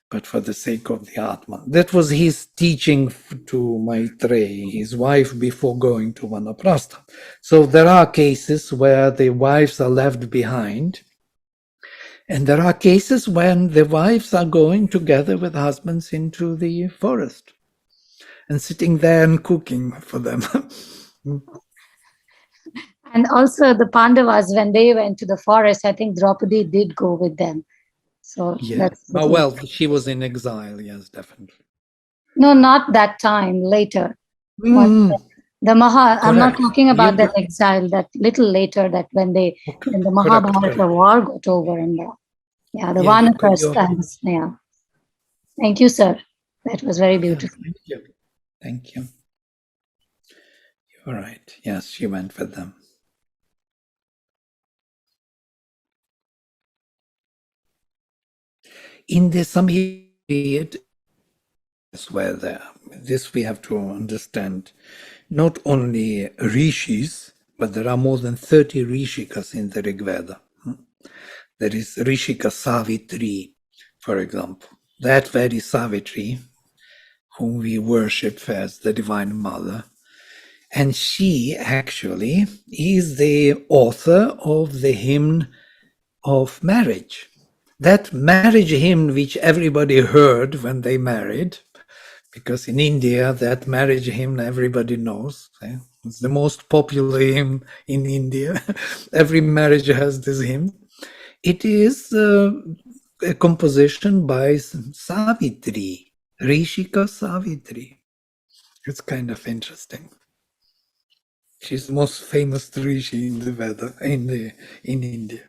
S2: but for the sake of the Atman. That was his teaching to Maitreyi, his wife, before going to Vanaprastha. So there are cases where the wives are left behind, and there are cases when the wives are going together with husbands into the forest and sitting there and cooking for them.
S5: And also the Pandavas, when they went to the forest, I think Draupadi did go with them. So that's
S2: well, she was in exile, yes, definitely.
S5: No, not that time, later. The I'm not talking about that exile, that little later, that when the Mahabharata war got over and the Vanaprastha. Yeah. Thank you, sir. That was very beautiful.
S2: Thank you. You're right. Yes, she went with them. In the Samkhya period, where there, this we have to understand, not only rishis, but there are more than 30 rishikas in the Rig Veda. There is Rishika Savitri, for example. That very Savitri, whom we worship as the Divine Mother, and she actually is the author of the hymn of marriage. That marriage hymn which everybody heard when they married, because in India that marriage hymn everybody knows. It's the most popular hymn in India. Every marriage has this hymn. It is a composition by Savitri, Rishika Savitri. It's kind of interesting. She's the most famous rishi in the Veda in India.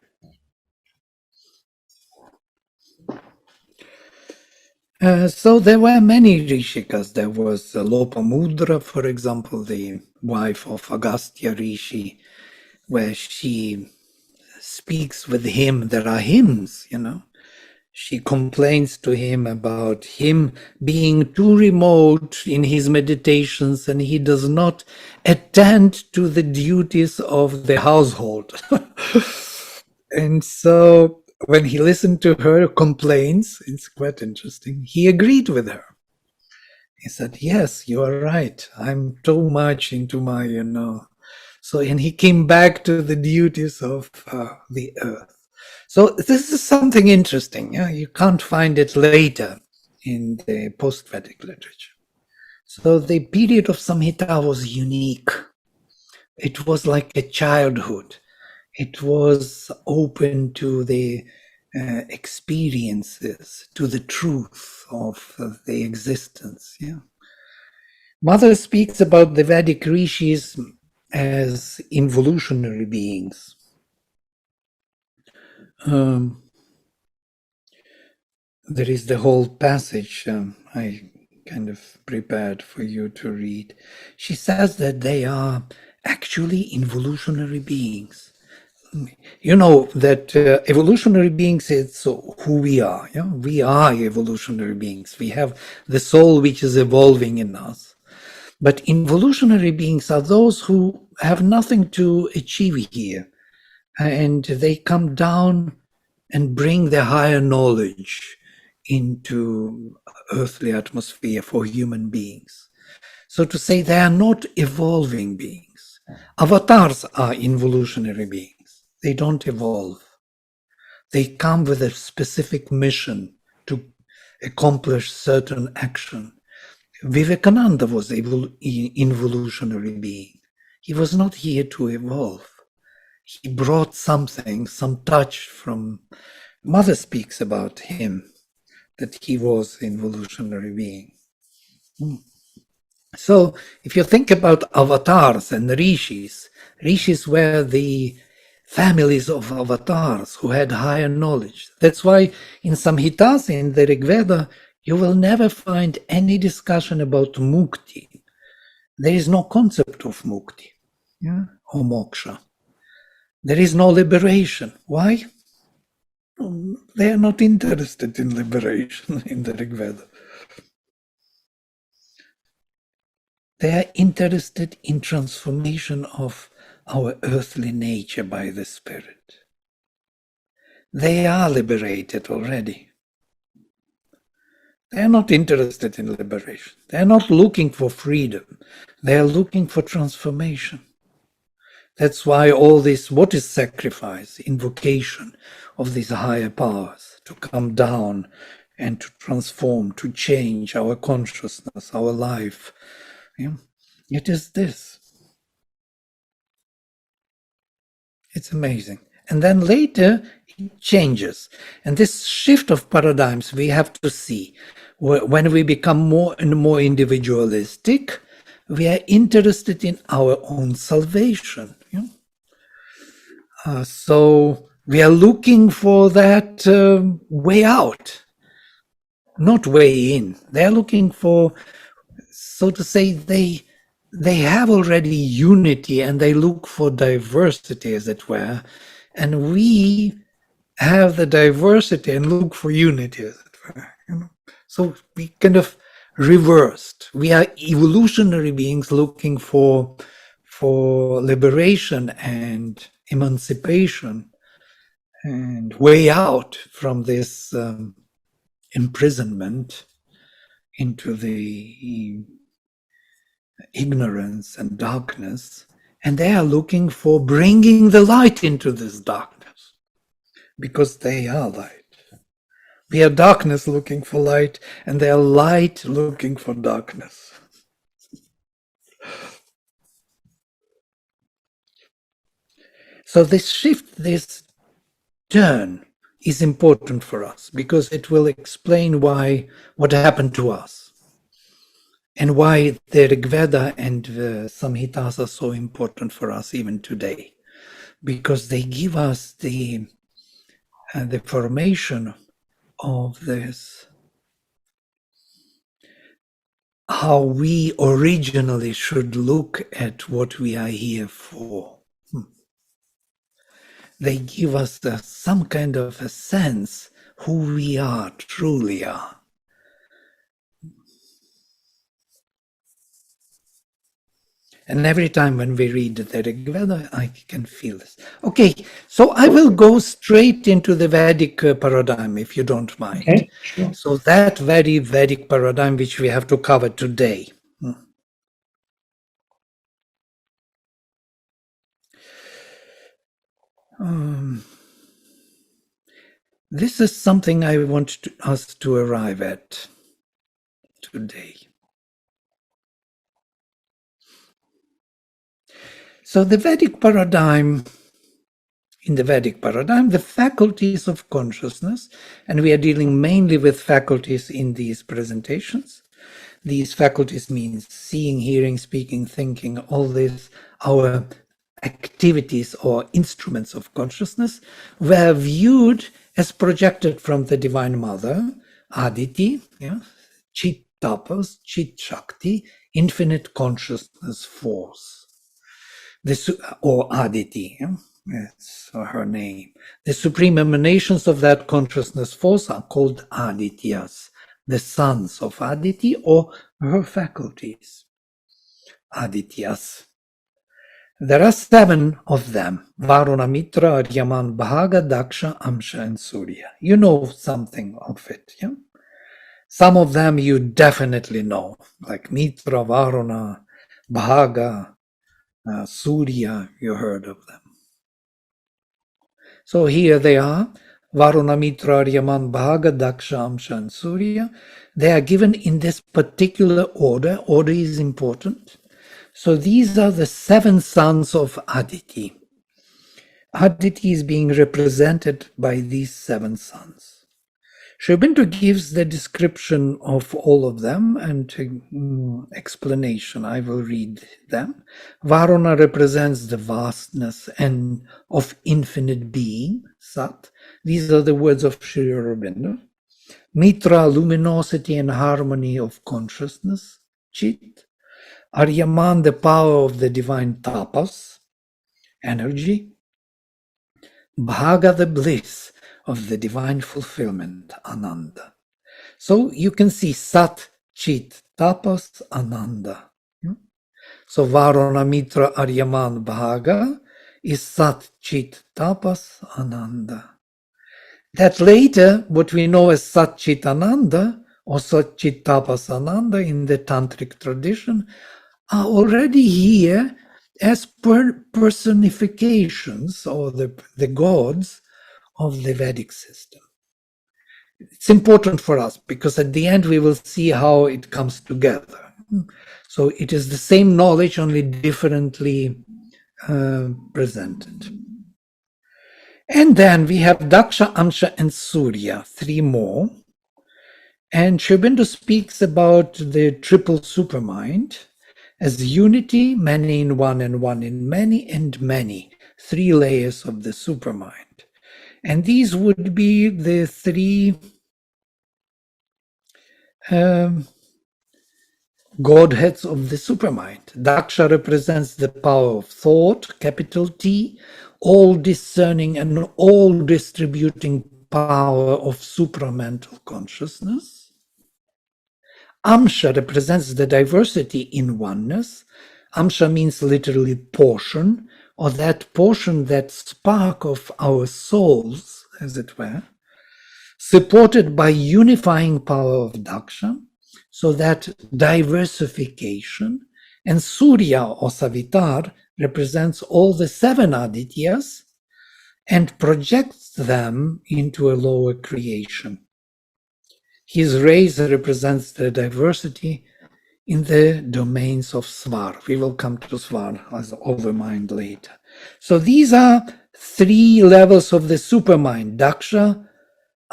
S2: So there were many rishikas. There was Lopamudra, for example, the wife of Agastya Rishi, where she speaks with him. There are hymns, She complains to him about him being too remote in his meditations, and he does not attend to the duties of the household. And so when he listened to her complaints, it's quite interesting, he agreed with her. He said, yes, you are right. I'm too much into my, So, and he came back to the duties of the earth. So this is something interesting. You can't find it later in the post-Vedic literature. So the period of Samhita was unique. It was like a childhood. It was open to the experiences, to the truth of the existence. Mother speaks about the Vedic rishis as involutionary beings. there is the whole passage I kind of prepared for you to read. She says that they are actually evolutionary beings. You know that evolutionary beings is who we are. Yeah? We are evolutionary beings. We have the soul which is evolving in us. But evolutionary beings are those who have nothing to achieve here. And they come down and bring the higher knowledge into earthly atmosphere for human beings. So to say, they are not evolving beings. Avatars are evolutionary beings. They don't evolve. They come with a specific mission to accomplish certain action. Vivekananda was an evolutionary being. He was not here to evolve. He brought something, some touch from... Mother speaks about him, that he was an evolutionary being. So if you think about avatars and rishis, rishis were the families of avatars who had higher knowledge. That's why in Samhitas, in the Rig Veda, you will never find any discussion about mukti. There is no concept of mukti, yeah, or moksha. There is no liberation. Why? They are not interested in liberation in the Rig Veda. They are interested in transformation of our earthly nature by the Spirit. They are liberated already. They are not interested in liberation. They are not looking for freedom. They are looking for transformation. That's why all this, what is sacrifice? Invocation of these higher powers to come down and to transform, to change our consciousness, our life. Yeah. It is this. It's amazing. And then later it changes. And this shift of paradigms we have to see. When we become more and more individualistic, we are interested in our own salvation. Yeah? So we are looking for that way out, not way in. They are looking for, so to say, they have already unity and they look for diversity, as it were. And we have the diversity and look for unity, as it were. You know? So we kind of reversed. We are evolutionary beings looking for liberation and emancipation and way out from this imprisonment into the ignorance and darkness. And they are looking for bringing the light into this darkness, because they are light. We are darkness looking for light, and they are light looking for darkness. So this shift, this turn is important for us, because it will explain what happened to us and why the Rig Veda and the Samhitas are so important for us even today, because they give us the formation of this, how we originally should look at what we are here for. They give us some kind of a sense who we are, truly are. And every time when we read the Rig Veda, I can feel this. Okay, so I will go straight into the Vedic paradigm, if you don't mind.
S1: Okay, sure.
S2: So that very Vedic paradigm which we have to cover today. This is something I want us to arrive at today. So the Vedic paradigm, in the Vedic paradigm, the faculties of consciousness, and we are dealing mainly with faculties in these presentations. These faculties mean seeing, hearing, speaking, thinking, all this, our activities or instruments of consciousness were viewed as projected from the Divine Mother Aditi, yeah, Chit Tapas, Chit Shakti, infinite consciousness force. Or Aditi, yeah? That's her name. The supreme emanations of that consciousness force are called Adityas, the sons of Aditi or her faculties. Adityas. There are 7 of them: Varuna, Mitra, Aryaman, Bhaga, Daksha, Amsha, and Surya. You know something of it, yeah? Some of them you definitely know, like Mitra, Varuna, Bhaga, Surya, you heard of them. So here they are, Varuna, Mitra, Aryaman, Bhaga, Daksha, Amsha, and Surya. They are given in this particular order. Order is important. So these are the 7 sons of Aditi. Aditi is being represented by these 7 sons. Sri Aurobindo gives the description of all of them and explanation. I will read them. Varuna represents the vastness and of infinite being, Sat. These are the words of Sri Aurobindo. Mitra, luminosity and harmony of consciousness, Chit. Aryaman, the power of the divine tapas, energy. Bhaga, the bliss of the divine fulfillment, Ananda. So you can see Sat, Chit, Tapas, Ananda. So Varuna, Mitra, Aryaman, Bhaga is Sat, Chit, Tapas, Ananda. That later, what we know as Sat, Chit, Ananda, or Sat, Chit, Tapas, Ananda in the Tantric tradition, are already here as personifications or the gods of the Vedic system. It's important for us because at the end we will see how it comes together. So it is the same knowledge, only differently presented. And then we have Daksha, Amsha, and Surya, 3 more. And Sri Aurobindo speaks about the triple supermind as unity, many in one and one in many, and many, 3 layers of the supermind. And these would be the 3 godheads of the supermind. Daksha represents the power of thought, capital T, all discerning and all distributing power of supramental consciousness. Amsha represents the diversity in oneness. Amsha means literally portion, or that portion, that spark of our souls, as it were, supported by unifying power of Daksha, so that diversification. And Surya or Savitri represents all the 7 Adityas and projects them into a lower creation. His rays represents the diversity in the domains of Svar. We will come to Svar as overmind later. So these are 3 levels of the supermind, Daksha,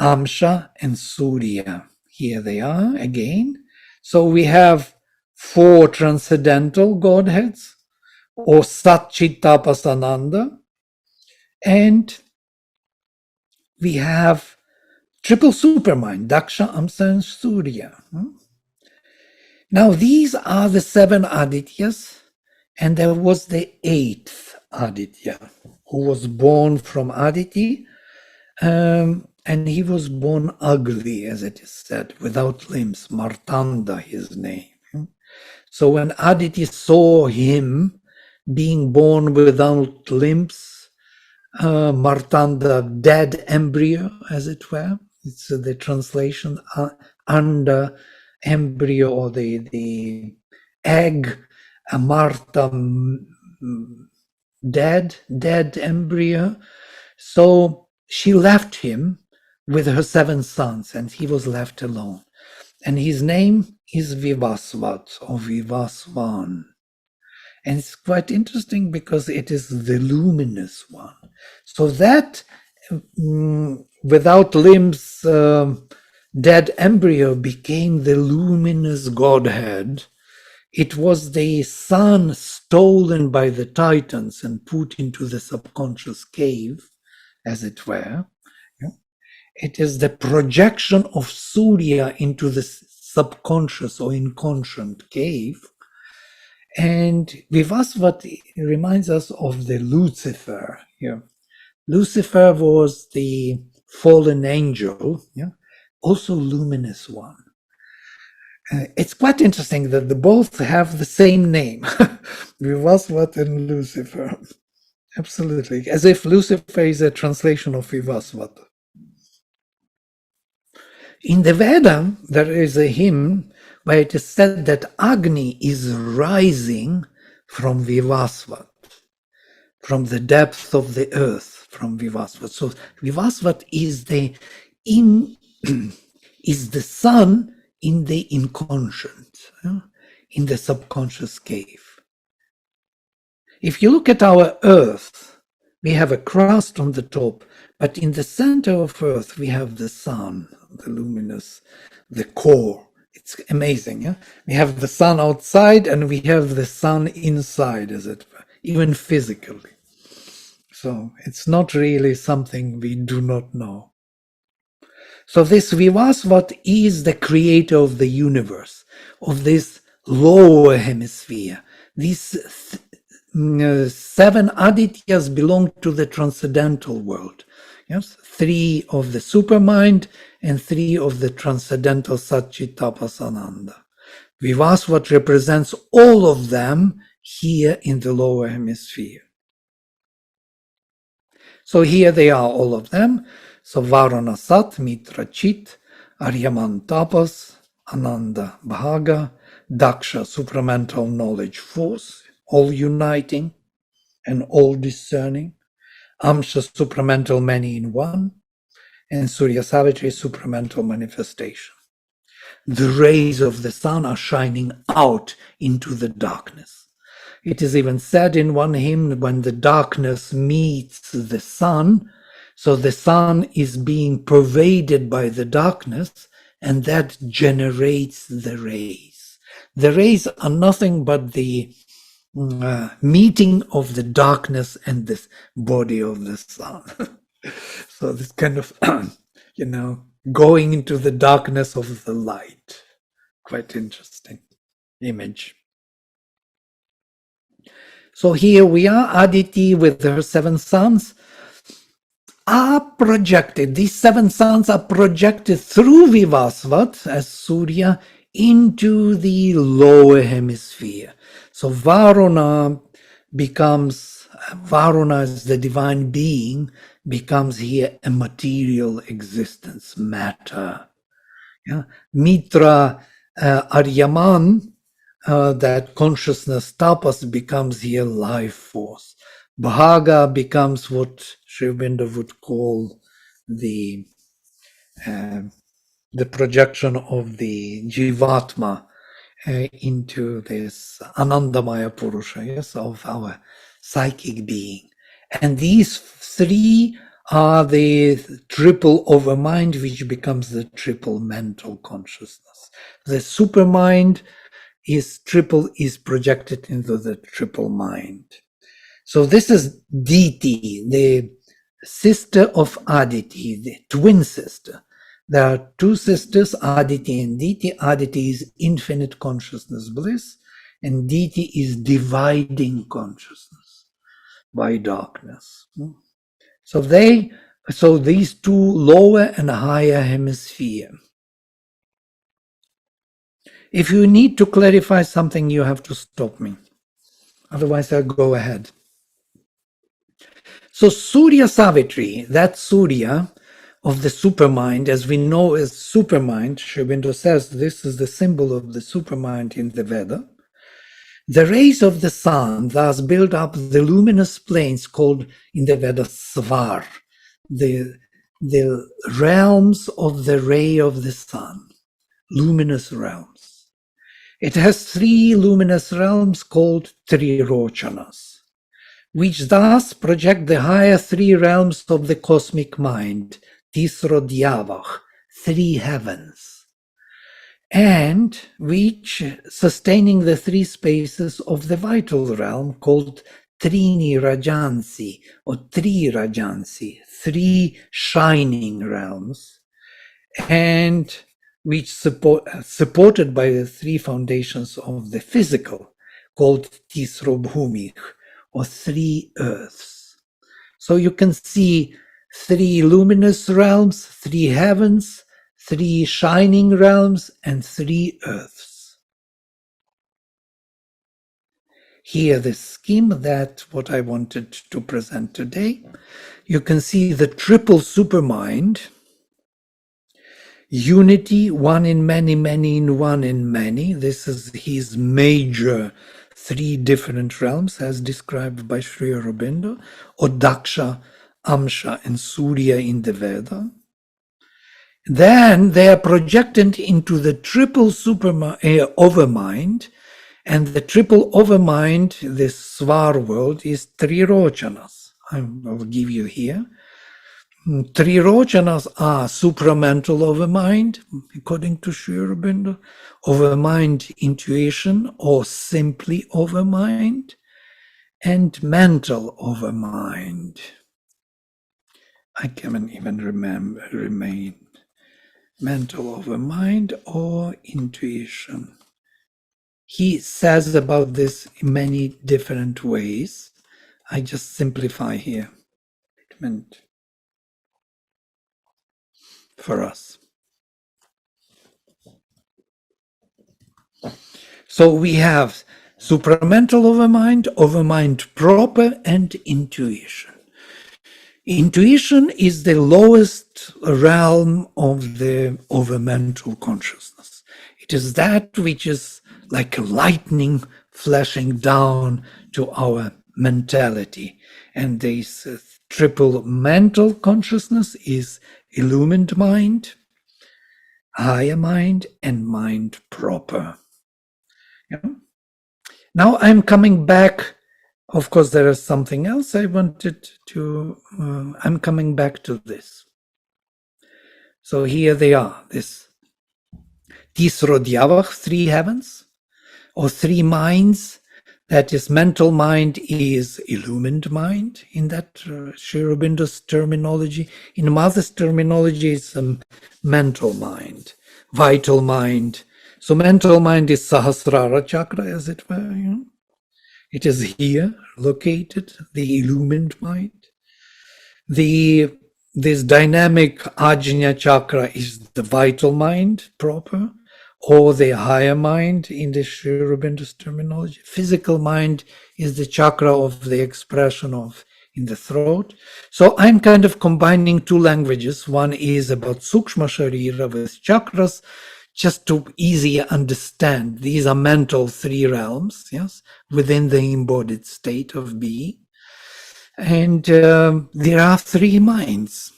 S2: Amsha, and Surya. Here they are again. So we have 4 transcendental godheads, or Sat, Chit, Tapas, Ananda, and we have triple supermind, Daksha, Amsha, and Surya. Now these are the 7 Adityas, and there was the 8th Aditya, who was born from Aditi, and he was born ugly, as it is said, without limbs, Martanda his name. So when Aditi saw him being born without limbs, Martanda, dead embryo, as it were, it's the translation, under embryo, or the egg, Marta, dead embryo. So she left him with her 7 sons, and he was left alone. And his name is Vivasvat, or Vivasvan. And it's quite interesting because it is the luminous one. So that without limbs, dead embryo became the luminous Godhead. It was the sun stolen by the Titans and put into the subconscious cave, as it were. It is the projection of Surya into the subconscious or inconscient cave. And Vivasvat reminds us of the Lucifer here. Lucifer was the fallen angel, also luminous one. It's quite interesting that they both have the same name, Vivasvat and Lucifer. Absolutely, as if Lucifer is a translation of Vivasvat. In the Veda, there is a hymn where it is said that Agni is rising from Vivasvat, from the depth of the earth, from Vivasvat. So Vivasvat is is the sun in the inconscient, in the subconscious cave. If you look at our earth, we have a crust on the top, but in the center of earth, we have the sun, the luminous, the core. It's amazing. We have the sun outside and we have the sun inside, as it were, even physically. So it's not really something we do not know. So this Vivasvat is the creator of the universe, of this lower hemisphere. These 7 Adityas belong to the transcendental world. Yes, 3 of the supermind and 3 of the transcendental Satchitapasananda. Vivasvat represents all of them here in the lower hemisphere. So here they are, all of them. So Varuna Sat, Mitra Chit, Aryaman Tapas, Ananda Bhaga, Daksha, supramental knowledge force, all uniting and all discerning, Amsha, supramental many in one, and Surya Savitri, supramental manifestation. The rays of the sun are shining out into the darkness. It is even said in one hymn, when the darkness meets the sun, so the sun is being pervaded by the darkness, and that generates the rays. The rays are nothing but the meeting of the darkness and this body of the sun. So this kind of, going into the darkness of the light. Quite interesting image. So here we are, Aditi with her 7 sons are projected. These 7 sons are projected through Vivasvat as Surya into the lower hemisphere. So Varuna as the divine being, becomes here a material existence, matter. Mitra, Aryaman, that consciousness, tapas, becomes here life force. Bhaga becomes what Sri Aurobindo would call the projection of the Jivatma into this Anandamaya Purusha, yes, of our psychic being. And these 3 are the triple overmind, which becomes the triple mental consciousness. The supermind is projected into the triple mind. So this is Diti, the sister of Aditi, the twin sister. There are 2 sisters, Aditi and Diti. Aditi is infinite consciousness bliss, and Diti is dividing consciousness by darkness. So these 2 lower and higher hemisphere. If you need to clarify something, you have to stop me. Otherwise, I'll go ahead. So Surya Savitri, that Surya of the supermind, as we know as supermind, Sri Aurobindo says this is the symbol of the supermind in the Veda. The rays of the sun thus build up the luminous planes called in the Veda Svar, the realms of the ray of the sun, luminous realms. It has 3 luminous realms called Trirochanas, which thus project the higher 3 realms of the cosmic mind, Tisro Dyavach, 3 heavens, and which sustaining the 3 spaces of the vital realm called Trini Rajansi or Tri Rajansi, 3 shining realms, and which supported by the 3 foundations of the physical, called Tisro Bhumikh, or 3 earths. So you can see 3 luminous realms, 3 heavens, 3 shining realms, and 3 earths. Here the scheme, that what I wanted to present today. You can see the triple supermind, unity, one in many, many in one in many. This is his major 3 different realms as described by Sri Aurobindo, or Daksha, Amsha, and Surya in the Veda. Then they are projected into the triple overmind, and the triple overmind, this Svar world, is Trirochanas. I will give you here. Trirochanas are supramental overmind, according to Sri Aurobindo, overmind intuition, or simply overmind, and mental overmind. I can't even remain mental overmind or intuition. He says about this in many different ways. I just simplify here for us. So we have supramental overmind, overmind proper, and intuition. Intuition is the lowest realm of the overmental consciousness. It is that which is like a lightning flashing down to our mentality. And this triple mental consciousness is illumined mind, higher mind, and mind proper. Yeah. Now I'm coming back. Of course, there is something else I wanted to, I'm coming back to this. So here they are, this Tisro Dyavach, 3 heavens, or 3 minds. That is, mental mind is illumined mind in that Sri Aurobindo's terminology. In Mother's terminology, it's mental mind, vital mind. So mental mind is Sahasrara chakra, as it were, you know. It is here located, the illumined mind. This dynamic Ajna chakra is the vital mind proper, or the higher mind in the Sri Aurobindo's terminology. Physical mind is the chakra of the expression of in the throat. So I'm kind of combining 2 languages. One is about Sukshma Sharira with chakras, just to easily understand. These are mental 3 realms, yes, within the embodied state of being. And there are 3 minds.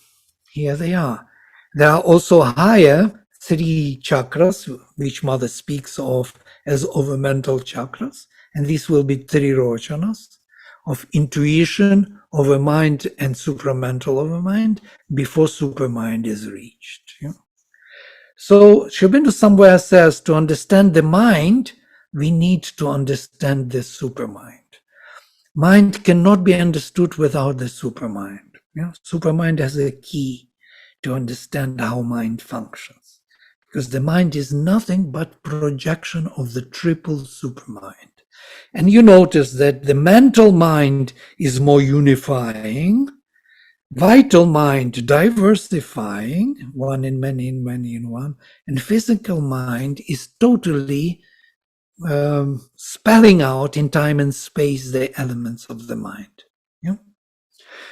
S2: Here they are. There are also higher 3 chakras, which Mother speaks of as overmental chakras. And these will be Trirochanas, of intuition, overmind, and supramental overmind, before supermind is reached. Yeah? So Sri Aurobindo somewhere says, to understand the mind, we need to understand the supermind. Mind cannot be understood without the supermind. Yeah? Supermind has a key to understand how mind functions, because the mind is nothing but projection of the triple supermind. And you notice that the mental mind is more unifying, vital mind diversifying, one in many in one, and physical mind is totally spelling out in time and space the elements of the mind. Yeah?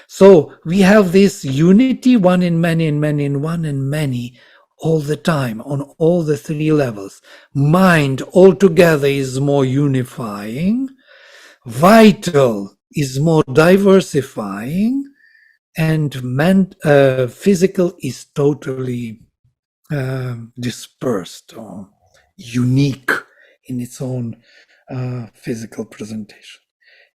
S2: So we have this unity, one in many in one and many, all the time on all the 3 levels. Mind altogether is more unifying, vital is more diversifying, and physical is totally dispersed or unique in its own physical presentation.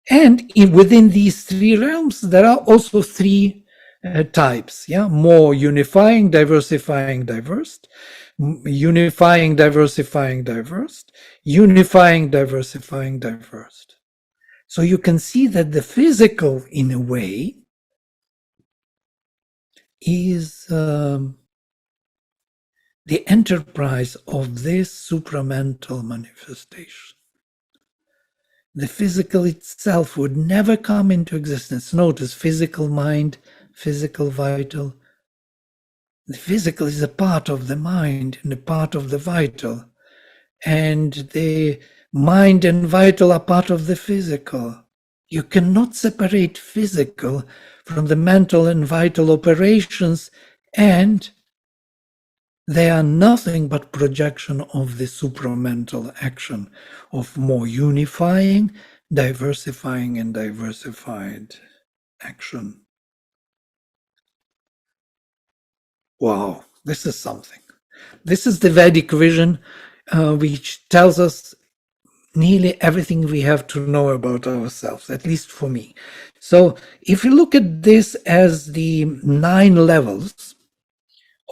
S2: And within these 3 realms, there are also 3 types. Yeah, more unifying, diversifying, diversed, unifying, diversifying, diversed, unifying, diversifying, diversed. So you can see that the physical, in a way, is the enterprise of this supramental manifestation. The physical itself would never come into existence. Notice physical mind, physical vital. The physical is a part of the mind and a part of the vital. And the mind and vital are part of the physical. You cannot separate physical from the mental and vital operations, and they are nothing but projection of the supramental action of more unifying, diversifying, and diversified action. Wow, this is something. This is the Vedic vision, which tells us nearly everything we have to know about ourselves, at least for me. So if you look at this as the 9 levels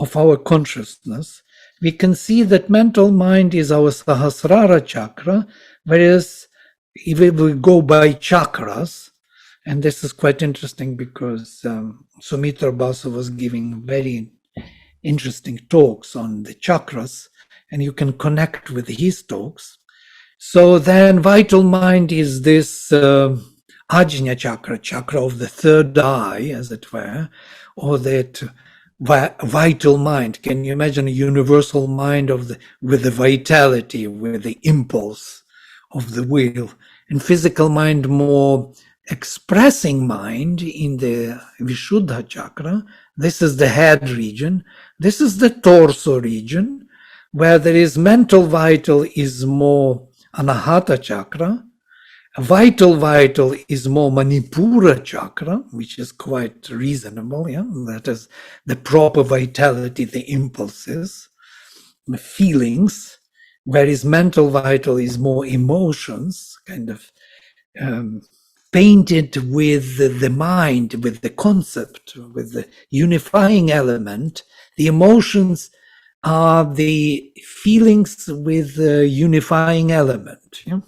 S2: of our consciousness, we can see that mental mind is our Sahasrara chakra, whereas if we go by chakras, and this is quite interesting because Sumitra Basu was giving very interesting talks on the chakras, and you can connect with his talks. So then vital mind is this Ajna chakra, chakra of the third eye, as it were, or that vital mind. Can you imagine a universal mind with the vitality, with the impulse of the will? And physical mind, more expressing mind in the Vishuddha chakra. This is the head region. This is the torso region, where there is mental vital is more Anahata chakra. Vital is more Manipura chakra, which is quite reasonable. Yeah, that is the proper vitality, the impulses, the feelings. Whereas mental vital is more emotions, kind of painted with the mind, with the concept, with the unifying element. The emotions are the feelings with the unifying element. Yeah?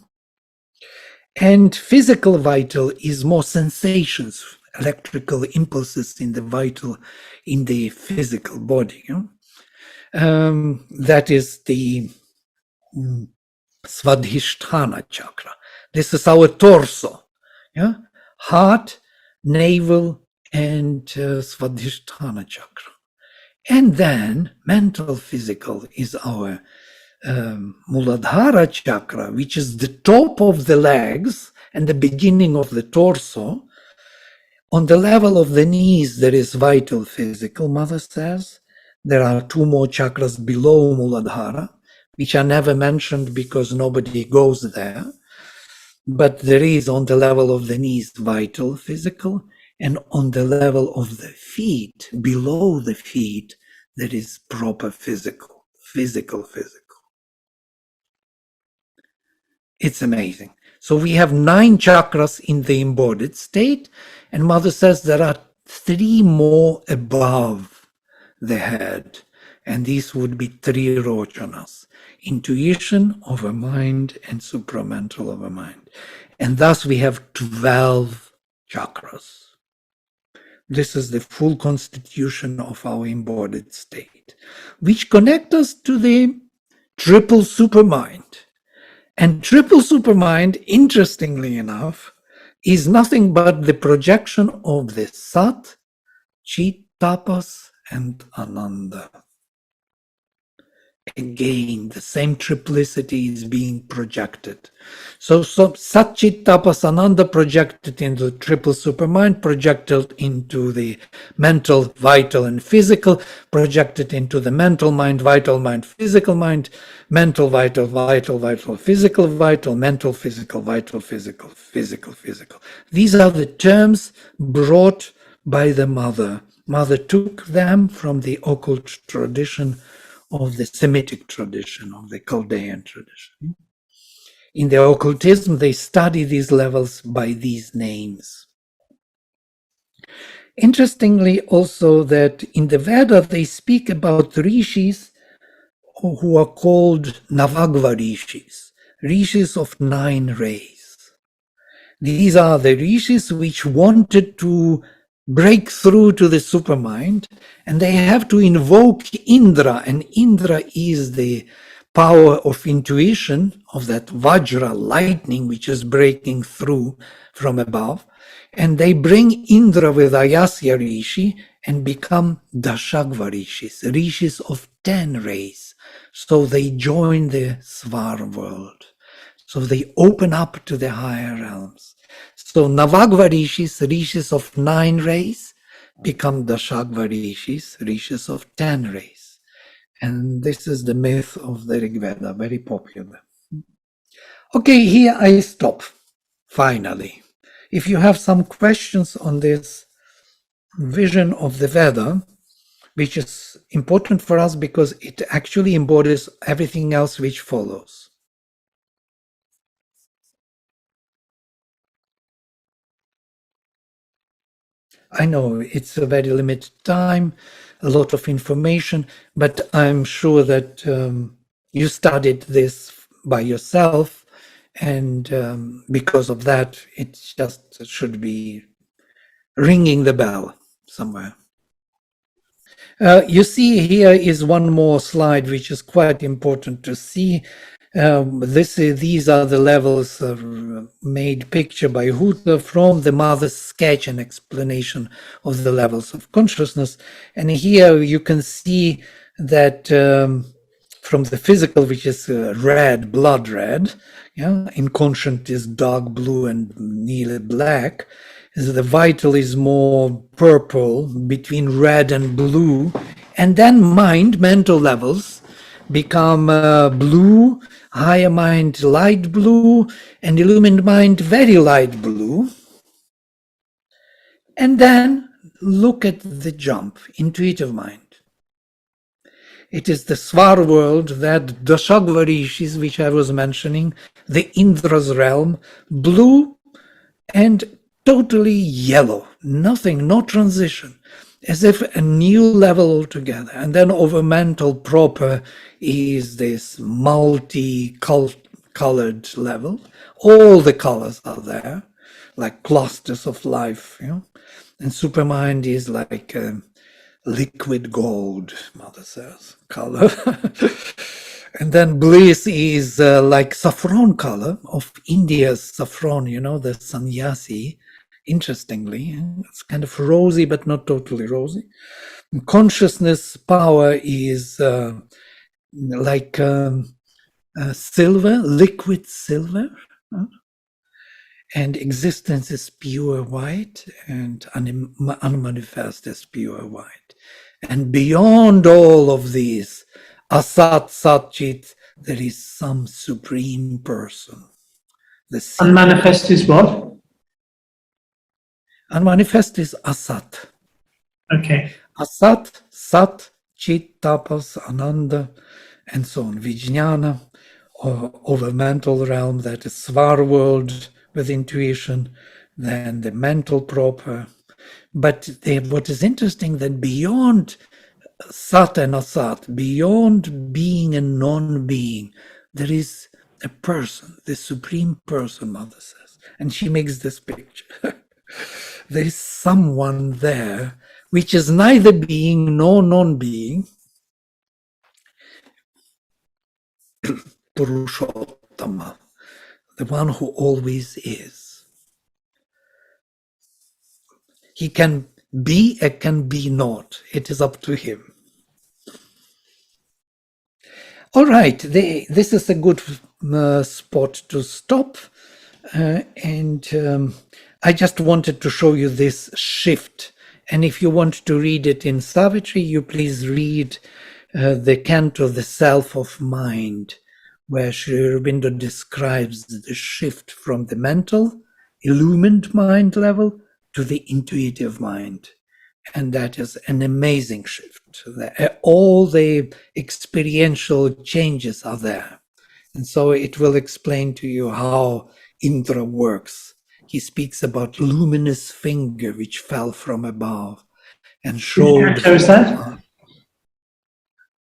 S2: And physical vital is more sensations, electrical impulses in the vital, in the physical body. Yeah? That is the Svadhisthana chakra. This is our torso. Yeah? Heart, navel, and Svadhisthana chakra. And then mental physical is our Muladhara chakra, which is the top of the legs and the beginning of the torso. On the level of the knees, there is vital physical, Mother says. There are 2 more chakras below Muladhara, which are never mentioned because nobody goes there. But there is on the level of the knees vital physical, and on the level of the feet, below the feet, there is proper physical. It's amazing. So we have 9 chakras in the embodied state, and Mother says there are 3 more above the head, and these would be 3 rojanas: intuition of a mind and supramental of a mind. And thus we have 12 chakras. This is the full constitution of our embodied state, which connect us to the triple supermind. And triple supermind, interestingly enough, is nothing but the projection of the Sat, Chit, Tapas, and Ananda. Again, the same triplicity is being projected. So Sat, Chit, Tapas, Ananda projected into the triple supermind, projected into the mental, vital, and physical, projected into the mental mind, physical mind, mental, vital, physical, vital, mental, physical, vital, physical. These are the terms brought by the Mother. Mother took them from the occult tradition of the Semitic tradition, of the Chaldean tradition. In the occultism, they study these levels by these names. Interestingly also that in the Veda, they speak about rishis who are called Navagva rishis, rishis of 9 rays. These are the rishis which wanted to break through to the supermind, and they have to invoke Indra, and Indra is the power of intuition, of that Vajra lightning which is breaking through from above. And they bring Indra with Ayasya Rishi and become Dashagva Rishis, rishis of 10 rays. So they join the Svar world. So they open up to the higher realms. So Navagva Rishis, rishis of 9 rays, become Dashagva Rishis, rishis of 10 rays. And this is the myth of the Rig Veda, very popular. Okay, here I stop, finally. If you have some questions on this vision of the Veda, which is important for us because it actually embodies everything else which follows. I know it's a very limited time, a lot of information, but I'm sure that you studied this by yourself, and because of that, it just should be ringing the bell somewhere. You see here is one more slide which is quite important to see. These are the levels made picture by Huta from the mother's sketch and explanation of the levels of consciousness. And here you can see that from the physical, which is red, blood red, yeah, inconscient is dark blue and nearly black. The vital is more purple, between red and blue, and then mental levels become blue, higher mind light blue, and illumined mind very light blue. And then look at the jump, intuitive mind. It is the Svar world, that Dashagva Rishis, which I was mentioning, the Indra's realm, blue and totally yellow, nothing, no transition, as if a new level altogether. And then over mental proper is this multi-colored level. All the colors are there, like clusters of life, you know. And supermind is like liquid gold, Mother says, color. And then bliss is like saffron color of India's saffron, you know, the sannyasi. Interestingly, it's kind of rosy, but not totally rosy. Consciousness power is like silver, liquid silver. And existence is pure white, and unmanifest is pure white. And beyond all of these, Asat Sat Chit, there is some supreme person. The
S1: Unmanifest is what?
S2: Unmanifest is Asat.
S1: Okay.
S2: Asat, Sat, Chit, Tapas, Ananda, and so on. Vijnana, over mental realm, that is Svar world with intuition, then the mental proper. But what is interesting, that beyond Sat and Asat, beyond being and non-being, there is a person, the supreme person, Mother says. And she makes this picture. There is someone there which is neither being nor non-being. Purushottama, the one who always is. He can be and can be not. It is up to him. All right, this is a good spot to stop. And I just wanted to show you this shift. And if you want to read it in Savitri, you please read the canto, The Self of Mind, where Sri Aurobindo describes the shift from the mental, illumined mind level to the intuitive mind. And that is an amazing shift. All the experiential changes are there. And so it will explain to you how Indra works. He speaks about luminous finger which fell from above and showed.
S1: Which canto is that?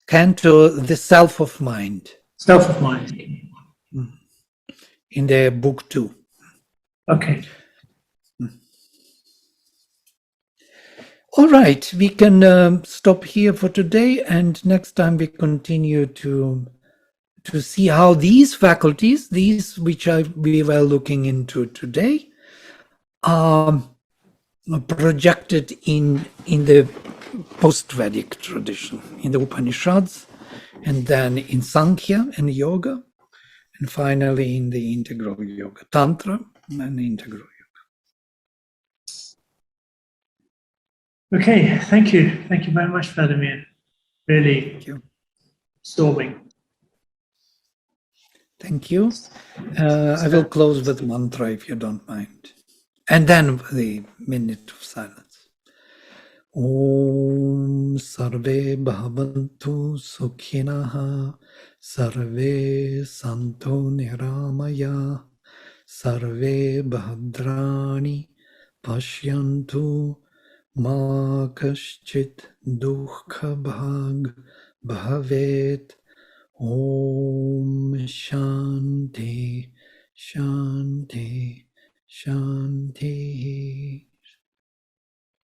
S2: Canto, The Self of Mind.
S1: Self of mind.
S2: In the book 2.
S1: Okay.
S2: All right, we can stop here for today, and next time we continue to see how these faculties, these which we were looking into today, are projected in the post-Vedic tradition, in the Upanishads, and then in Samkhya and Yoga, and finally in the integral yoga, Tantra and integral yoga.
S1: Okay, thank you. Thank you very much, Vladimir. Really
S2: Thank you.
S1: absorbing.
S2: Thank you. I will close with mantra if you don't mind. And then the minute of silence. Om Sarve Bhavantu Sukhinaha Sarve Santo Niramaya Sarve Bhadrani Pashyantu Ma Kaschit Dukha Bhag Bhavet. Om Shanti Shanti Shanti.